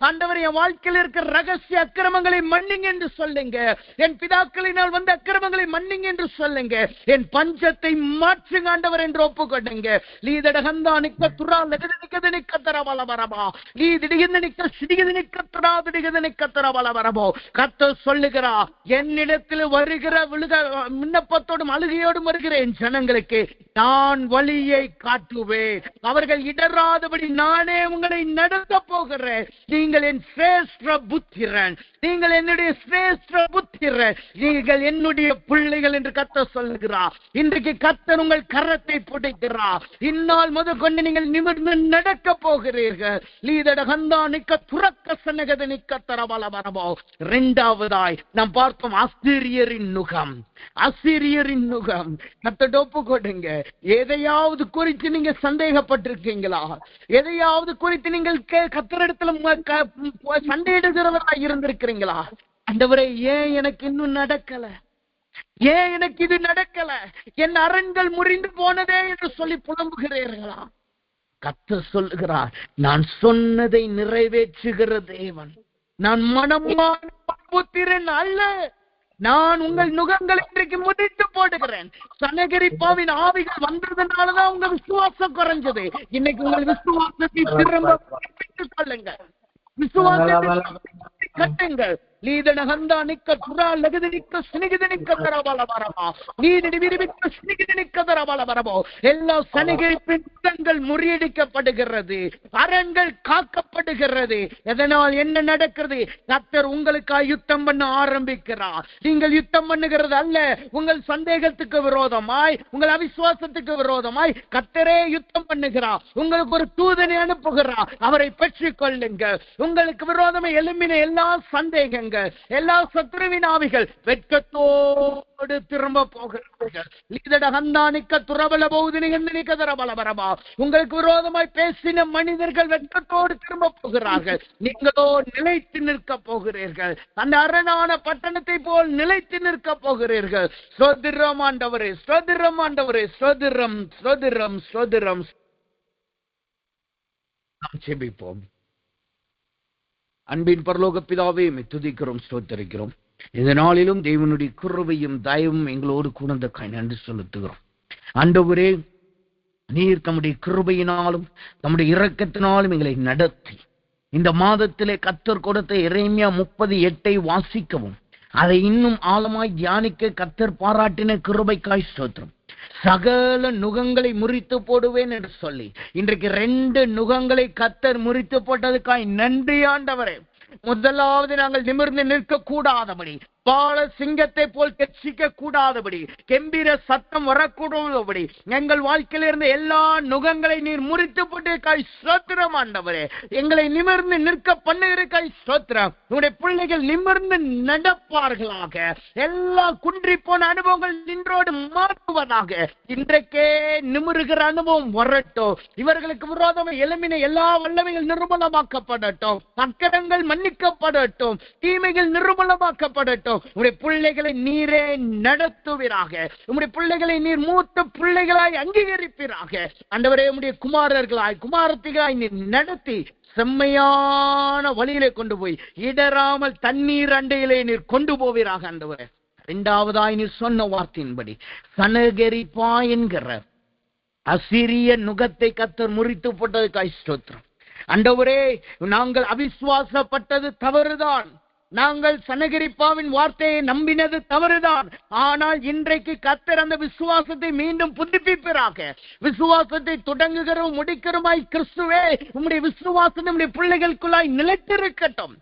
ஆண்டவர் என் வாழ்க்கையில் இருக்கிற ரகசிய அக்கிரமங்களை மன்னிங்க என்று சொல்லுங்க. என் பிதாக்களினால் வந்த அக்கிரமங்களை மன்னிங்க என்று சொல்லுங்க. என் பஞ்சத்தை மாற்றுங்க ஆண்டவர் என்று ஒப்புக்கொடுங்க. கர்த்தர் சொல்லுகிறார், என்னிடத்தில் வருகிற விண்ணப்பத்தோடும் அழுகையோடும் வருகிற என் ஜனங்களுக்கு நான் வழியை காட்டுவேன், அவர்கள் இடராதபடி நானே உங்களை நடத்த போகிறேன். நீங்கள் என் சிரேஷ்ட புத்திரன், நீங்கள் என்னுடைய சிரேஷ்ட புத்திரன், நீங்கள் என்னுடைய பிள்ளைகள் என்று கர்த்தர் சொல்லுகிறார். இன்றைக்கு கர்த்தர் உங்கள் கரத்தை பிடிக்கிறார். இந்நாள் முதல் கொண்டு நீங்கள் நிமிர்ந்து நடக்க போகிறீர்கள். இரண்டாவதாய் நாம் பார்த்தோம் அசீரியரின் நுகம். அசீரியரின் நுகம் கர்த்தர் ஒப்புக்கொடுங்க. எதையாவது குறித்து நீங்க சந்தேகப்பட்டிருக்கீங்களா? எதையாவது குறித்து நீங்கள் கர்த்தரிடத்துல சண்டையிடுகிறவர்களாக இருந்திருக்கிறீங்களா? ஆண்டவரே ஏன் எனக்கு இன்னும் நடக்கல, ஏன் எனக்கு இது நடக்கல, என் அரண்கள் முறிந்து போனதே என்று சொல்லி புலம்புகிறீர்களா? கர்த்தர் சொல்லுகிறார், நான் சொன்னதை நிறைவேற்றுகிற தேவன், நான் மனமான புத்திரன் அல்ல, நான் உங்கள் நுகங்களை இன்றைக்கு முடித்து போடுகிறேன். சனகரிப்பாவின் ஆவிகள் வந்ததுனாலதான் உங்க விசுவாசம் குறைஞ்சது. இன்னைக்கு உங்கள் விசுவாசத்தை திரும்ப பெற்றுக் கொள்ளுங்க. விசுவாசத்தை கட்டுங்கள். லீதனகந்தா நிக்க துரா லகுதி நிக்க சினிகிதி நிக்க தரபால வரமா நீதி விரிவிக்க சினிகிதி நிக்க தரபால வரமோ. எல்லா சனிகரிப்பின் யுத்தங்கள் முறியடிக்கப்படுகிறது, அரண்கள் காக்கப்படுகிறது. எதனால் என்ன நடக்கிறது? கர்த்தர் உங்களுக்காக யுத்தம் பண்ண ஆரம்பிக்கிறார். நீங்கள் யுத்தம் பண்ணுகிறது அல்ல. உங்கள் சந்தேகத்துக்கு விரோதமாய், உங்கள் அவிசுவாசத்துக்கு விரோதமாய் கர்த்தரே யுத்தம் பண்ணுகிறார். உங்களுக்கு ஒரு தூதனை அனுப்புகிறார். அவரை பெற்றுக் கொள்ளுங்கள். உங்களுக்கு விரோதமாக எழும்பின எல்லா சந்தேகங்கள், எல்லா சத்துருவின் ஆவிகள் வெட்கத்தோடு திரும்ப போகிறார்கள். உங்களுக்கு விரோதமாய் பேசின மனிதர்கள் வெட்கத்தோடு திரும்ப போகிறார்கள். நீங்களோ நிலைத்து நிற்க போகிறீர்கள். அந்த அரணான பட்டணத்தை போல் நிலைத்து நிற்க போகிறீர்கள். ஸ்தோத்திரம் ஆண்டவரே, ஸ்தோத்திரம் ஆண்டவரே, ஸ்தோத்திரம், ஸ்தோத்திரம், ஸ்தோத்திரம். நாம் ஜெபிப்போம். அன்பின் பரலோக பிதாவே, துதிக்கிறோம், ஸ்தோத்திரிக்கிறோம். இந்த நாளிலும் தேவனுடைய கிருபையும் தயவும் எங்களோடு கூர்ந்ததற்காக நன்றி செலுத்துகிறோம். ஆண்டவரே, நீர் தம்முடைய கிருபையினாலும் தம்முடைய இரக்கத்தினாலும் எங்களை நடத்தி இந்த மாதத்திலே கர்த்தர் கொடுத்த எரேமியா 30:8 வாசிக்கவும் அதை இன்னும் ஆழமாய் தியானிக்க கர்த்தர் பாராட்டின கிருபைக்காய் ஸ்தோத்திரம். சகல நுகங்களை முறித்து போடுவேன் என்று சொல்லி இன்றைக்கு 2 நுகங்களை கர்த்தர் முறித்து போட்டதுக்காய் நன்றி ஆண்டவரே. முதலாவது, நாங்கள் நிமிர்ந்து நிற்க கூடாதபடி, பால சிங்கத்தை போல் கெச்சிக்க கூடாதபடி, கெம்பீர சத்தம் வரக்கூடாதபடி எங்கள் வாழ்க்கையில இருந்த எல்லா நுகங்களை நீர் முறித்து போட்டு காய் ஸ்தோத்திரம் ஆண்டவரே. எங்களை நிமிர்ந்து நிற்க பண்ணுகிறக்காய் ஸ்தோத்திரம். உங்களுடைய பிள்ளைகள் நிமிர்ந்து நடப்பார்களாக. எல்லா குன்றி போன அனுபவங்கள் நின்றோடு மாற்றுவதாக. இன்றைக்கே நிமிருகிற அனுபவம் வரட்டும். இவர்களுக்கு விரோதமாக எழும்பின எல்லா வல்லமைகள் நிர்மூலமாக்கப்படட்டும். அக்கரங்கள் மன்னிக்கப்படட்டும். தீமைகள் நிர்மூலமாக்கப்படட்டும். உம்முடைய பிள்ளைகளை நீரே நடத்துவீராக. உம்முடைய பிள்ளைகளை நீர் மூத்த பிள்ளைகளாய் அங்கீகரிப்பீராக. ஆண்டவரே, உம்முடைய குமாரர்களாய் குமாரத்திகளாய் நீர் நடத்தி செம்மையான வழியிலே கொண்டு போய் இடராமல் தண்ணீர் அண்டையிலே நீர் கொண்டு போவீராக. ஆண்டவரே, 2வதாய் நீர் சொன்ன வார்த்தையின்படி சனகரிப்பா என்கிற அசிரிய நுகத்தை கர்த்தர் முறித்து போட்டதுக்காய் ஸ்தோத்திரம். ஆண்டவரே, நாங்கள் அவிசுவாசப்பட்டது தவறுதான். நாங்கள் சனகரிப்பாவின் வார்த்தையை நம்பினது தவறுதான். ஆனால் இன்றைக்கு கர்த்தர் அந்த விசுவாசத்தை மீண்டும் புதுப்பிப்பீராக. விசுவாசத்தை தொடங்குகிறோம் முடிக்கிறோமாய் கிறிஸ்துவே, உம்முடைய விசுவாசம் நம்முடைய பிள்ளைகளுக்குள்ளாய் நிலைத்திருக்கட்டும்.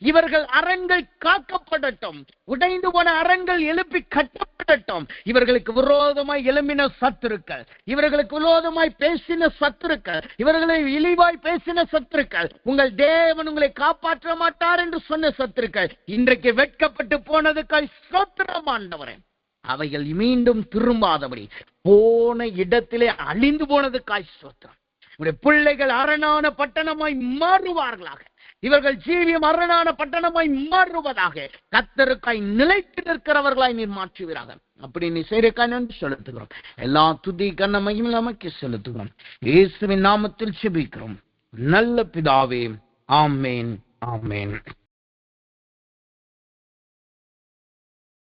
இவர்கள் அரண்கள் காக்கப்படட்டும். உடைந்து போன அரண்கள் எழுப்பி கட்டப்படட்டும். இவர்களுக்கு விரோதமாய் எழும்பின சத்துருக்கள், இவர்களுக்கு விரோதமாய் பேசின சத்துருக்கள், இவர்களை இழிவாய் பேசின சத்துருக்கள், உங்கள் தேவன் உங்களை காப்பாற்ற மாட்டார் என்று சொன்ன சத்துருக்கள் இன்றைக்கு வெட்கப்பட்டு போனதுக்காய் ஸ்தோத்திரம் ஆண்டவரே. அவைகள் மீண்டும் திரும்பாதபடி போன இடத்திலே அழிந்து போனதுக்காய் ஸ்தோத்திரம். உங்களுடைய பிள்ளைகள் அரணான பட்டணமாய் மாறுவார்களாக. இவர்கள் ஜீவியம் அரணான பட்டணமாய் மாறுவதாக. கர்த்தருக்காய் நிலைத்து நிற்கிறவர்களாய் நீர் மாற்றுவீராக. அப்படி நீ செய்யக்காய் நன்றி செலுத்துகிறோம். எல்லா துதி கன மகிமை நமக்கு செலுத்துகிறோம். இயேசுவின் நாமத்தில் ஜெபிக்கிறோம் நல்ல பிதாவே. ஆமேன், ஆமேன்.